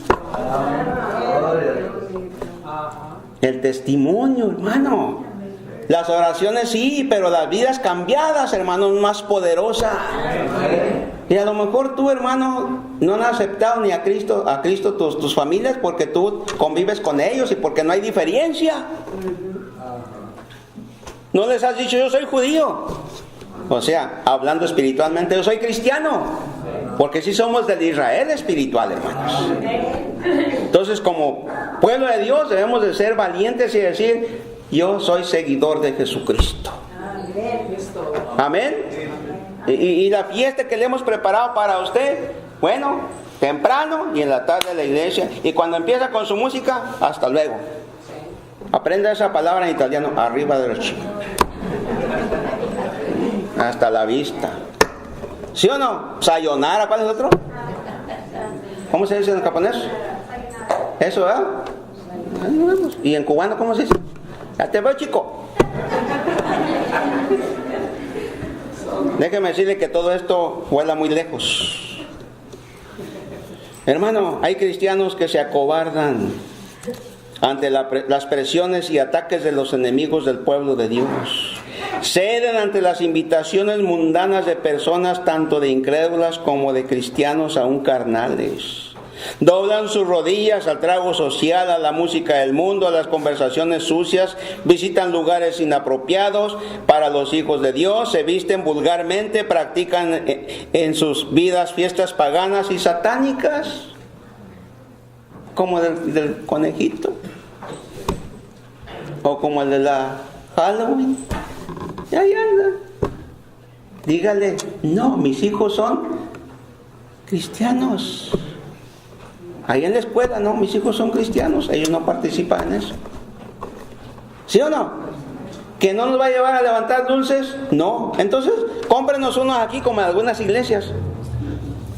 El testimonio, hermano. Las oraciones sí, pero las vidas cambiadas, hermano, más poderosas. Y a lo mejor tú, hermano, no has aceptado ni a Cristo tus familias porque tú convives con ellos y porque no hay diferencia. No les has dicho, yo soy judío. O sea, hablando espiritualmente, yo soy cristiano. Porque sí somos del Israel espiritual, hermanos. Entonces, como pueblo de Dios, debemos de ser valientes y decir, yo soy seguidor de Jesucristo. Amén. Y la fiesta que le hemos preparado para usted, bueno, temprano y en la tarde de la iglesia. Y cuando empieza con su música, hasta luego. Aprenda esa palabra en italiano, arriba derecho. Hasta la vista. ¿Sí o no? Sayonara, ¿cuál es el otro? ¿Cómo se dice en japonés? Eso, ¿verdad? ¿Y en cubano cómo se dice? Ya te veo, chico. Déjeme decirle que todo esto vuela muy lejos. Hermano, hay cristianos que se acobardan ante las presiones y ataques de los enemigos del pueblo de Dios. Ceden ante las invitaciones mundanas de personas tanto de incrédulas como de cristianos aún carnales. Doblan sus rodillas al trago social, a la música del mundo, a las conversaciones sucias, visitan lugares inapropiados para los hijos de Dios, se visten vulgarmente, practican en sus vidas fiestas paganas y satánicas, como del conejito, o como el de la Halloween. Y ahí anda. Dígale, no, mis hijos son cristianos. Ahí en la escuela, no, mis hijos son cristianos, ellos no participan en eso. ¿Sí o no? ¿Que no nos va a llevar a levantar dulces? No. Entonces, cómprenos unos aquí como en algunas iglesias.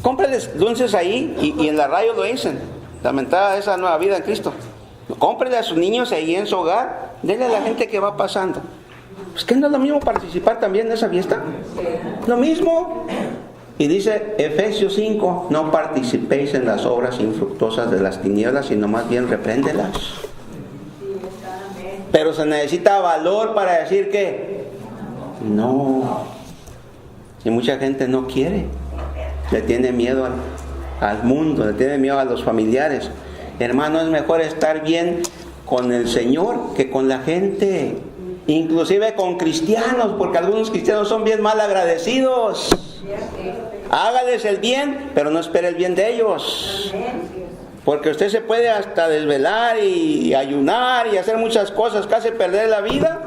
Cómprenles dulces ahí y en la radio lo dicen. Lamentada esa nueva vida en Cristo. Cómprenle a sus niños ahí en su hogar, denle a la gente que va pasando. Pues que no es lo mismo participar también en esa fiesta. Lo mismo. Y dice Efesios 5, no participéis en las obras infructuosas de las tinieblas, sino más bien repréndelas. Pero se necesita valor para decir que no. Y mucha gente no quiere. Le tiene miedo al mundo, le tiene miedo a los familiares. Hermano, es mejor estar bien con el Señor que con la gente. Inclusive con cristianos, porque algunos cristianos son bien mal agradecidos. Hágales el bien, pero no espere el bien de ellos. Porque usted se puede hasta desvelar y ayunar y hacer muchas cosas, casi perder la vida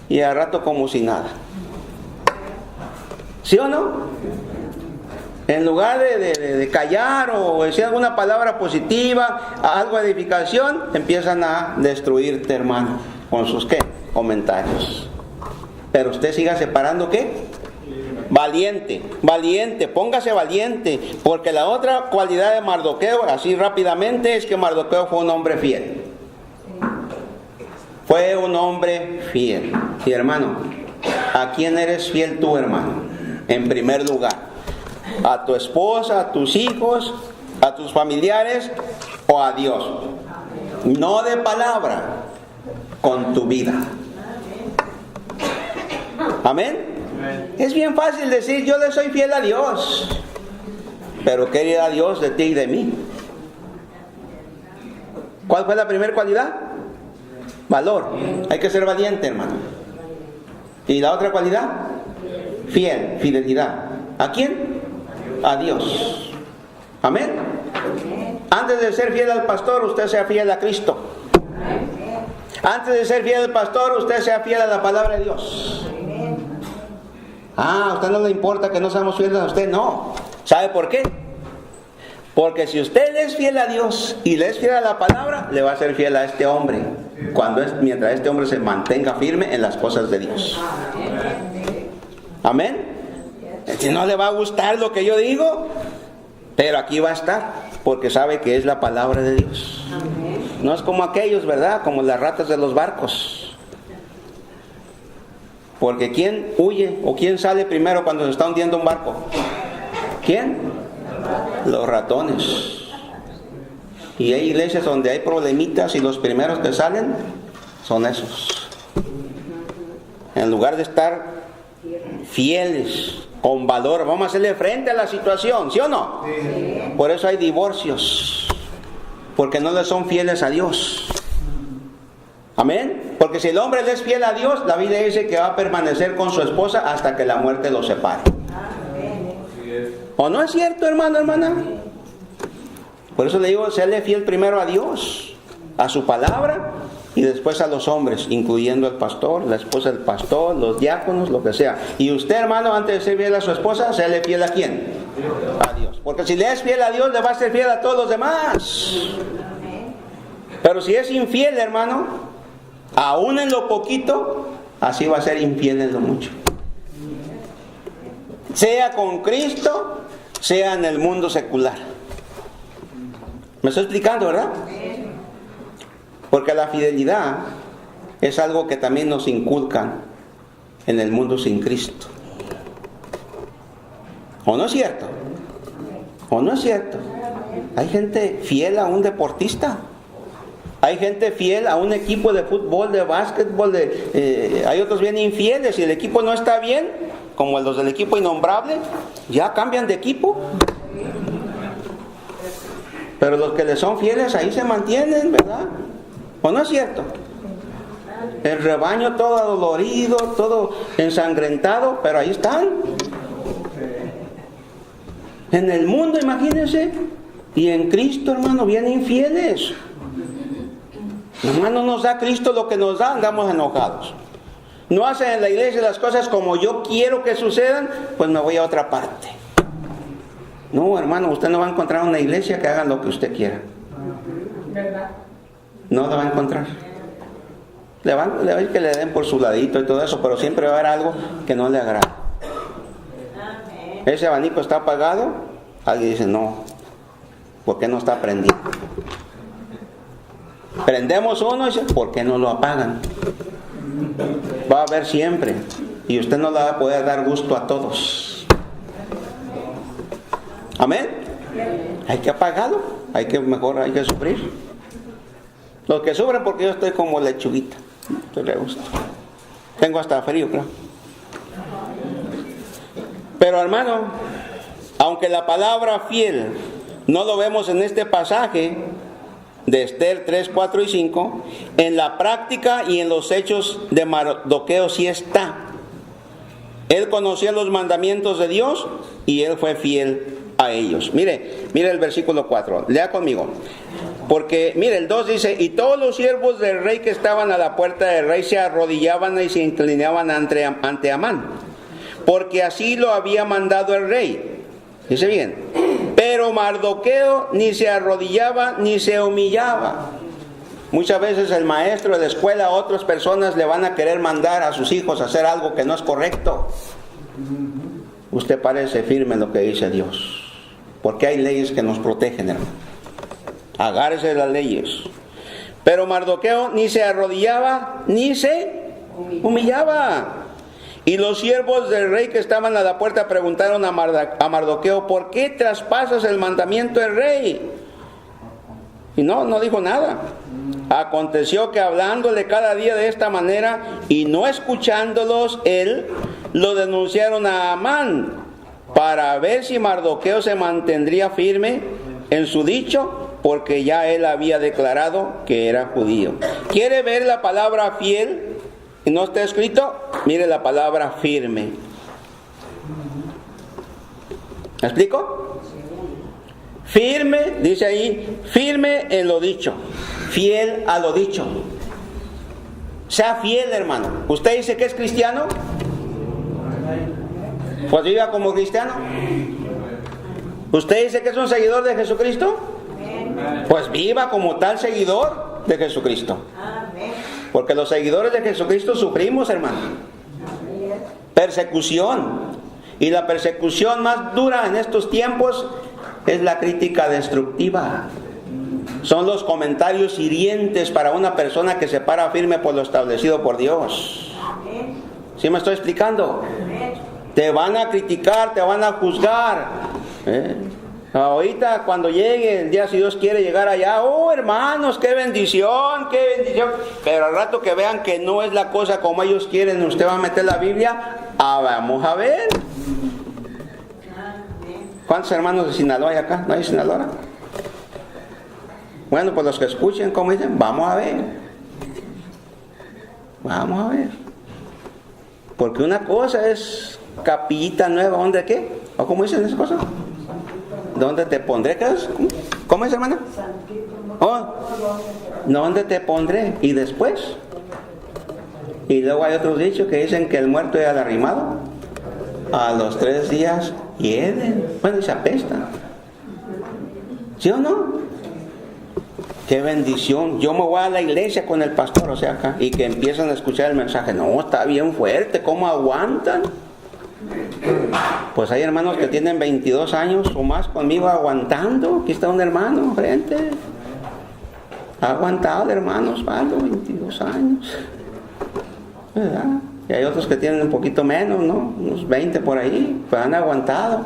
y al rato como si nada. ¿Sí o no? En lugar de callar o decir alguna palabra positiva, algo de edificación, empiezan a destruirte, hermano, con sus ¿qué? Comentarios. Pero usted siga separando ¿qué? Valiente, valiente, póngase valiente, porque la otra cualidad de Mardoqueo, así rápidamente, es que Mardoqueo fue un hombre fiel. Fue un hombre fiel. Y hermano, ¿a quién eres fiel tú, hermano? En primer lugar, ¿a tu esposa, a tus hijos, a tus familiares o a Dios? No de palabra, con tu vida. Amén. Es bien fácil decir, yo le soy fiel a Dios, pero ¿qué dirá Dios de ti y de mí? ¿Cuál fue la primera cualidad? Valor. Hay que ser valiente, hermano. ¿Y la otra cualidad? Fiel, fidelidad. ¿A quién? A Dios. Amén. Antes de ser fiel al pastor, usted sea fiel a Cristo. Antes de ser fiel al pastor, usted sea fiel a la palabra de Dios. A usted no le importa que no seamos fieles a usted. No. ¿Sabe por qué? Porque si usted es fiel a Dios y le es fiel a la palabra, le va a ser fiel a este hombre, mientras este hombre se mantenga firme en las cosas de Dios. Amén. Si no le va a gustar lo que yo digo, pero aquí va a estar, porque sabe que es la palabra de Dios. No es como aquellos, ¿verdad? Como las ratas de los barcos. Porque ¿quién huye o quién sale primero cuando se está hundiendo un barco? ¿Quién? Los ratones. Y hay iglesias donde hay problemitas y los primeros que salen son esos. En lugar de estar fieles, con valor, vamos a hacerle frente a la situación, ¿sí o no? Sí. Por eso hay divorcios, porque no le son fieles a Dios. Amén. Porque si el hombre le es fiel a Dios, la Biblia dice que va a permanecer con su esposa hasta que la muerte los separe. ¿O no es cierto, hermano, hermana? Por eso le digo, séle fiel primero a Dios, a su palabra, y después a los hombres, incluyendo al pastor, la esposa del pastor, los diáconos, lo que sea. Y usted, hermano, antes de ser fiel a su esposa, séle fiel a ¿quién? A Dios. Porque si le es fiel a Dios, le va a ser fiel a todos los demás. Pero si es infiel, hermano, aún en lo poquito, así va a ser infiel en lo mucho. Sea con Cristo, sea en el mundo secular. ¿Me estoy explicando, verdad? Porque la fidelidad es algo que también nos inculcan en el mundo sin Cristo. ¿O no es cierto? ¿O no es cierto? Hay gente fiel a un deportista. Hay gente fiel a un equipo de fútbol, de básquetbol, hay otros bien infieles. Si el equipo no está bien, como los del equipo innombrable, ya cambian de equipo. Pero los que le son fieles ahí se mantienen, ¿verdad? ¿O no es cierto? El rebaño todo adolorido, todo ensangrentado, pero ahí están. En el mundo, imagínense, y en Cristo, hermano, bien infieles. Hermano, nos da Cristo lo que nos da, andamos enojados. No hacen en la iglesia las cosas como yo quiero que sucedan, pues me voy a otra parte. No, hermano, usted no va a encontrar una iglesia que haga lo que usted quiera. ¿Verdad? No la va a encontrar. Le va a ir que le den por su ladito y todo eso, pero siempre va a haber algo que no le agrada. Ese abanico está apagado, alguien dice, no, ¿por qué no está prendido? Prendemos uno y dice, ¿por qué no lo apagan? Va a haber siempre, y usted no le va a poder dar gusto a todos. Amén. Hay que apagarlo, hay que sufrir. Los que sufren porque yo estoy como lechuguita, no le gusta. Tengo hasta frío, creo. Pero hermano, aunque la palabra fiel no lo vemos en este pasaje de Esther 3, 4 y 5, en la práctica y en los hechos de Mardoqueo sí está. Él conocía los mandamientos de Dios y él fue fiel a ellos. Mire el versículo 4, lea conmigo. Porque, mire, el 2 dice, y todos los siervos del rey que estaban a la puerta del rey se arrodillaban y se inclinaban ante Amán, porque así lo había mandado el rey. Dice bien, pero Mardoqueo ni se arrodillaba ni se humillaba. Muchas veces el maestro de la escuela, otras personas le van a querer mandar a sus hijos a hacer algo que no es correcto. Usted parece firme en lo que dice Dios, porque hay leyes que nos protegen, hermano. Agárrese de las leyes. Pero Mardoqueo ni se arrodillaba ni se humillaba. Y los siervos del rey que estaban a la puerta preguntaron a Mardoqueo: ¿por qué traspasas el mandamiento del rey? Y no dijo nada. Aconteció que hablándole cada día de esta manera y no escuchándolos él, lo denunciaron a Amán para ver si Mardoqueo se mantendría firme en su dicho, porque ya él había declarado que era judío. ¿Quiere ver la palabra fiel? ¿Y no está escrito? Mire la palabra firme. ¿Me explico? Firme, dice ahí, firme en lo dicho, fiel a lo dicho. Sea fiel, hermano. ¿Usted dice que es cristiano? Pues viva como cristiano. ¿Usted dice que es un seguidor de Jesucristo? Pues viva como tal seguidor de Jesucristo. Porque los seguidores de Jesucristo sufrimos, hermano, persecución. Y la persecución más dura en estos tiempos es la crítica destructiva. Son los comentarios hirientes para una persona que se para firme por lo establecido por Dios. ¿Sí me estoy explicando? Te van a criticar, te van a juzgar. Ahorita cuando llegue el día, si Dios quiere llegar allá, oh hermanos, qué bendición, qué bendición. Pero al rato que vean que no es la cosa como ellos quieren, usted va a meter la Biblia, vamos a ver. ¿Cuántos hermanos de Sinaloa hay acá? ¿No hay Sinaloa? Bueno, pues los que escuchen, como dicen, vamos a ver. Vamos a ver. Porque una cosa es capillita nueva, ¿dónde qué? ¿O cómo dicen esa cosa? ¿Dónde te pondré? ¿Cómo es, hermana? Oh, ¿dónde te pondré? ¿Y después? Y luego hay otros dichos que dicen que el muerto ya arrimado a los 3 días hieden. Bueno, y se apesta. ¿Sí o no? ¡Qué bendición! Yo me voy a la iglesia con el pastor, o sea, acá, y que empiezan a escuchar el mensaje. No, está bien fuerte, ¿cómo aguantan? Pues hay hermanos que tienen 22 años o más conmigo aguantando. Aquí está un hermano frente. Ha aguantado, hermanos, Pablo, 22 años. ¿Verdad? Y hay otros que tienen un poquito menos, ¿no? Unos 20 por ahí, pues han aguantado.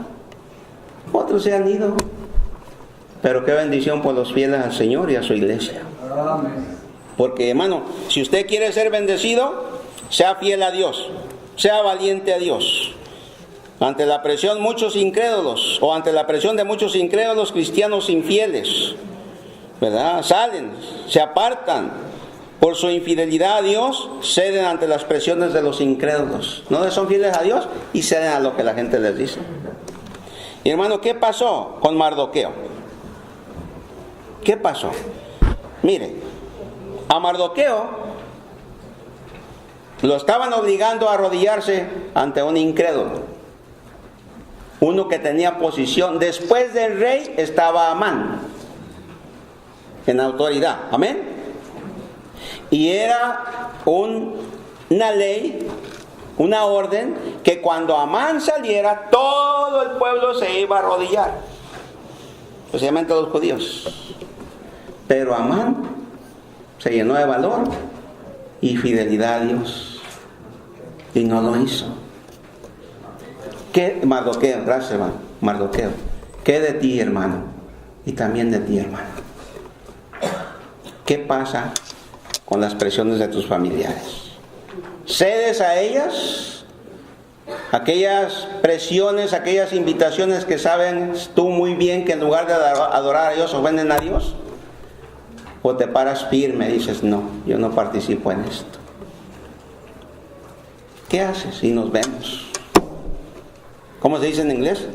Otros se han ido. Pero qué bendición por los fieles al Señor y a su iglesia. Porque, hermano, si usted quiere ser bendecido, sea fiel a Dios, sea valiente a Dios. Ante la presión muchos incrédulos, o ante la presión de muchos incrédulos cristianos infieles, ¿verdad? Salen, se apartan por su infidelidad a Dios, ceden ante las presiones de los incrédulos. No son fieles a Dios y ceden a lo que la gente les dice. Y hermano, ¿qué pasó con Mardoqueo? ¿Qué pasó? Mire, a Mardoqueo lo estaban obligando a arrodillarse ante un incrédulo. Uno que tenía posición. Después del rey estaba Amán en autoridad. Amén. Y era una ley, una orden, que cuando Amán saliera, todo el pueblo se iba a arrodillar, especialmente los judíos. Pero Amán se llenó de valor y fidelidad a Dios y no lo hizo. ¿Qué, Mardoqueo? Gracias, hermano. Mardoqueo, ¿qué de ti, hermano? Y también de ti, hermano. ¿Qué pasa con las presiones de tus familiares? ¿Cedes a ellas? Aquellas presiones, aquellas invitaciones que sabes tú muy bien que en lugar de adorar a Dios ofenden a Dios. ¿O te paras firme y dices, no, yo no participo en esto? ¿Qué haces? Y nos vemos. ¿Cómo se dice en inglés?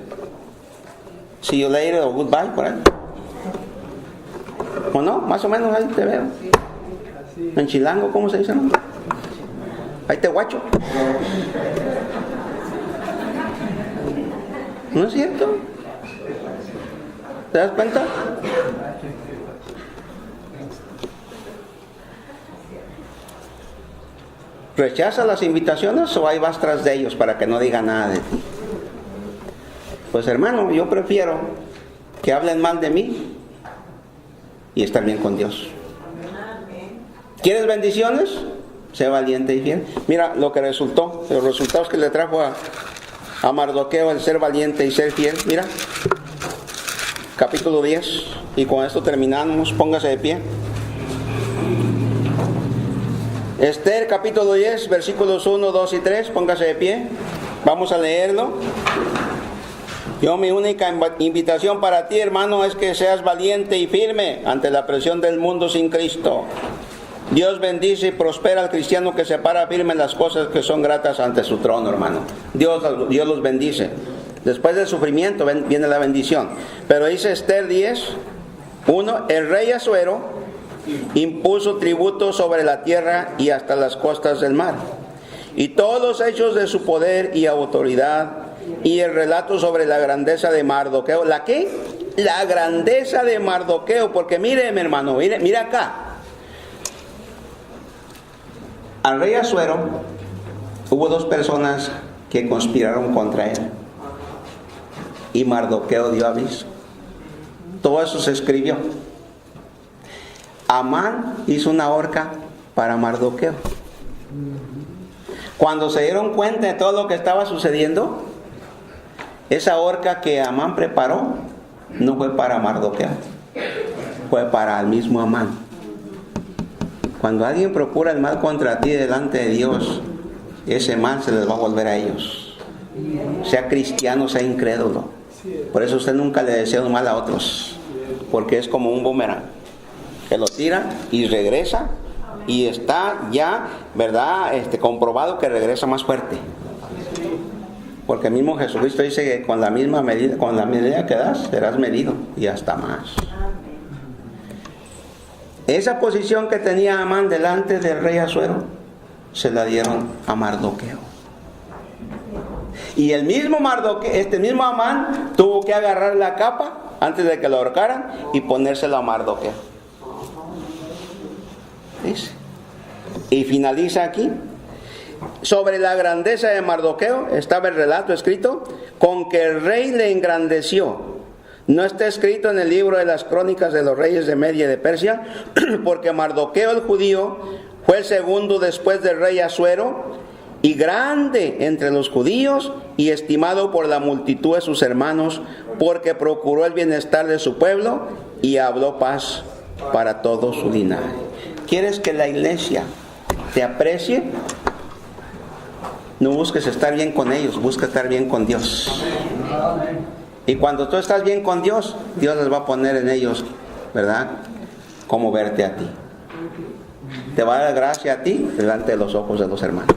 See you later o goodbye, por ahí. ¿O no? Más o menos ahí te veo. En chilango, ¿cómo se dice? ¿No? Ahí te guacho. ¿No es cierto? ¿Te das cuenta? ¿Rechaza las invitaciones o ahí vas tras de ellos para que no digan nada de ti? Pues hermano, yo prefiero que hablen mal de mí y estar bien con Dios. ¿Quieres bendiciones? Sé valiente y fiel. Mira lo que resultó, los resultados que le trajo a Mardoqueo el ser valiente y ser fiel. Mira, capítulo 10, y con esto terminamos. Póngase de pie. Esther, capítulo 10, versículos 1, 2 y 3. Póngase de pie. Vamos a leerlo. Yo, mi única invitación para ti, hermano, es que seas valiente y firme ante la presión del mundo sin Cristo. Dios bendice y prospera al cristiano que se para firme en las cosas que son gratas ante su trono, hermano. Dios los bendice. Después del sufrimiento viene la bendición. Pero dice Esther 10, 1, el rey Asuero impuso tributo sobre la tierra y hasta las costas del mar. Y todos los hechos de su poder y autoridad y el relato sobre la grandeza de Mardoqueo. ¿La qué? La grandeza de Mardoqueo. Porque mire, mi hermano, mire acá. Al rey Asuero hubo dos personas que conspiraron contra él. Y Mardoqueo dio aviso. Todo eso se escribió. Amán hizo una horca para Mardoqueo. Cuando se dieron cuenta de todo lo que estaba sucediendo, esa horca que Amán preparó no fue para Mardoqueo, fue para el mismo Amán. Cuando alguien procura el mal contra ti delante de Dios, ese mal se les va a volver a ellos. Sea cristiano, sea incrédulo. Por eso usted nunca le desea un mal a otros, porque es como un boomerang que lo tira y regresa, y está ya, ¿verdad?, comprobado que regresa más fuerte. Porque el mismo Jesucristo dice que con la medida que das, serás medido, y hasta más. Esa posición que tenía Amán delante del rey Asuero, se la dieron a Mardoqueo. Y el mismo mismo Amán tuvo que agarrar la capa antes de que lo ahorcaran y ponérsela a Mardoqueo. Dice. Y finaliza aquí. Sobre la grandeza de Mardoqueo estaba el relato escrito, con que el rey le engrandeció. No está escrito en el libro de las crónicas de los reyes de Media y de Persia, porque Mardoqueo el judío fue el segundo después del rey Asuero, y grande entre los judíos, y estimado por la multitud de sus hermanos, porque procuró el bienestar de su pueblo, y habló paz para todo su linaje. ¿Quieres que la iglesia te aprecie? No busques estar bien con ellos, busca estar bien con Dios. Y cuando tú estás bien con Dios, Dios les va a poner en ellos, ¿verdad?, cómo verte a ti. Te va a dar gracia a ti delante de los ojos de los hermanos.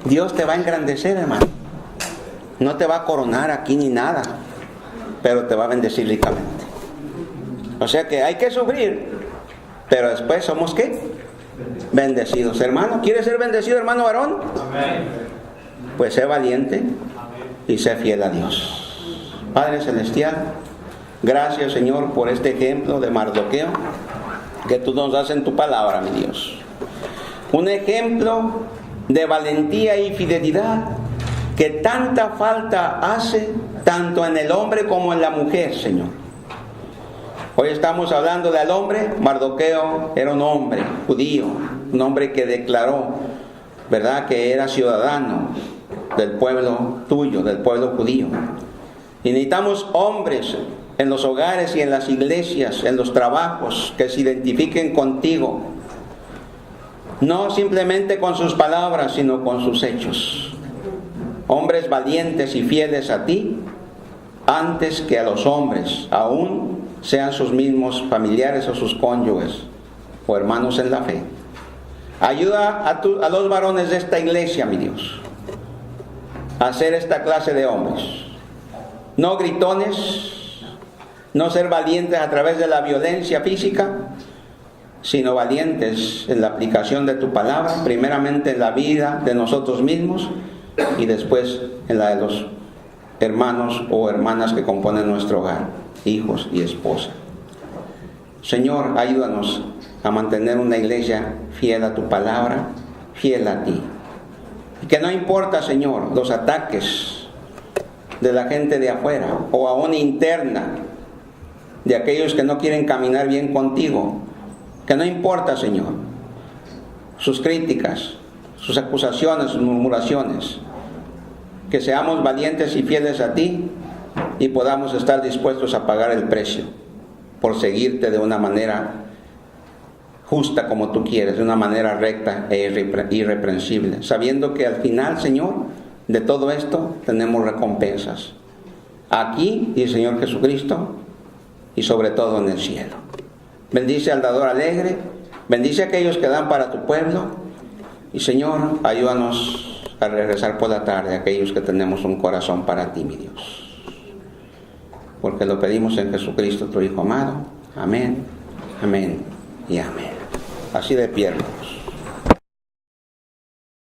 Dios te va a engrandecer, hermano. No te va a coronar aquí ni nada, pero te va a bendecir ricamente. O sea que hay que sufrir, pero después somos ¿qué? Bendecidos. Hermano, ¿quieres ser bendecido, hermano varón? Amén. Pues sé valiente y sé fiel a Dios. Padre Celestial, gracias, Señor, por este ejemplo de Mardoqueo que tú nos das en tu palabra, mi Dios. Un ejemplo de valentía y fidelidad que tanta falta hace tanto en el hombre como en la mujer, Señor. Hoy estamos hablando del hombre. Mardoqueo era un hombre judío, un hombre que declaró, ¿verdad?, que era ciudadano del pueblo tuyo, del pueblo judío. Y necesitamos hombres en los hogares y en las iglesias, en los trabajos, que se identifiquen contigo. No simplemente con sus palabras, sino con sus hechos. Hombres valientes y fieles a ti, antes que a los hombres, aún sean sus mismos familiares o sus cónyuges o hermanos en la fe. Ayuda a los varones de esta iglesia, mi Dios, a ser esta clase de hombres. No gritones, no ser valientes a través de la violencia física, sino valientes en la aplicación de tu palabra, primeramente en la vida de nosotros mismos y después en la de los hermanos o hermanas que componen nuestro hogar, hijos y esposa. Señor, ayúdanos a mantener una iglesia fiel a tu palabra, fiel a ti. Y que no importa, Señor, los ataques de la gente de afuera o aún interna, de aquellos que no quieren caminar bien contigo. Que no importa, Señor, sus críticas, sus acusaciones, sus murmuraciones. Que seamos valientes y fieles a ti y podamos estar dispuestos a pagar el precio por seguirte de una manera justa como tú quieres, de una manera recta e irreprensible, sabiendo que al final, Señor, de todo esto tenemos recompensas aquí y el Señor Jesucristo y sobre todo en el cielo. Bendice al dador alegre, bendice a aquellos que dan para tu pueblo y, Señor, ayúdanos a regresar por la tarde a aquellos que tenemos un corazón para ti, mi Dios. Porque lo pedimos en Jesucristo, tu Hijo amado. Amén, amén y amén. Así de pie, hermanos.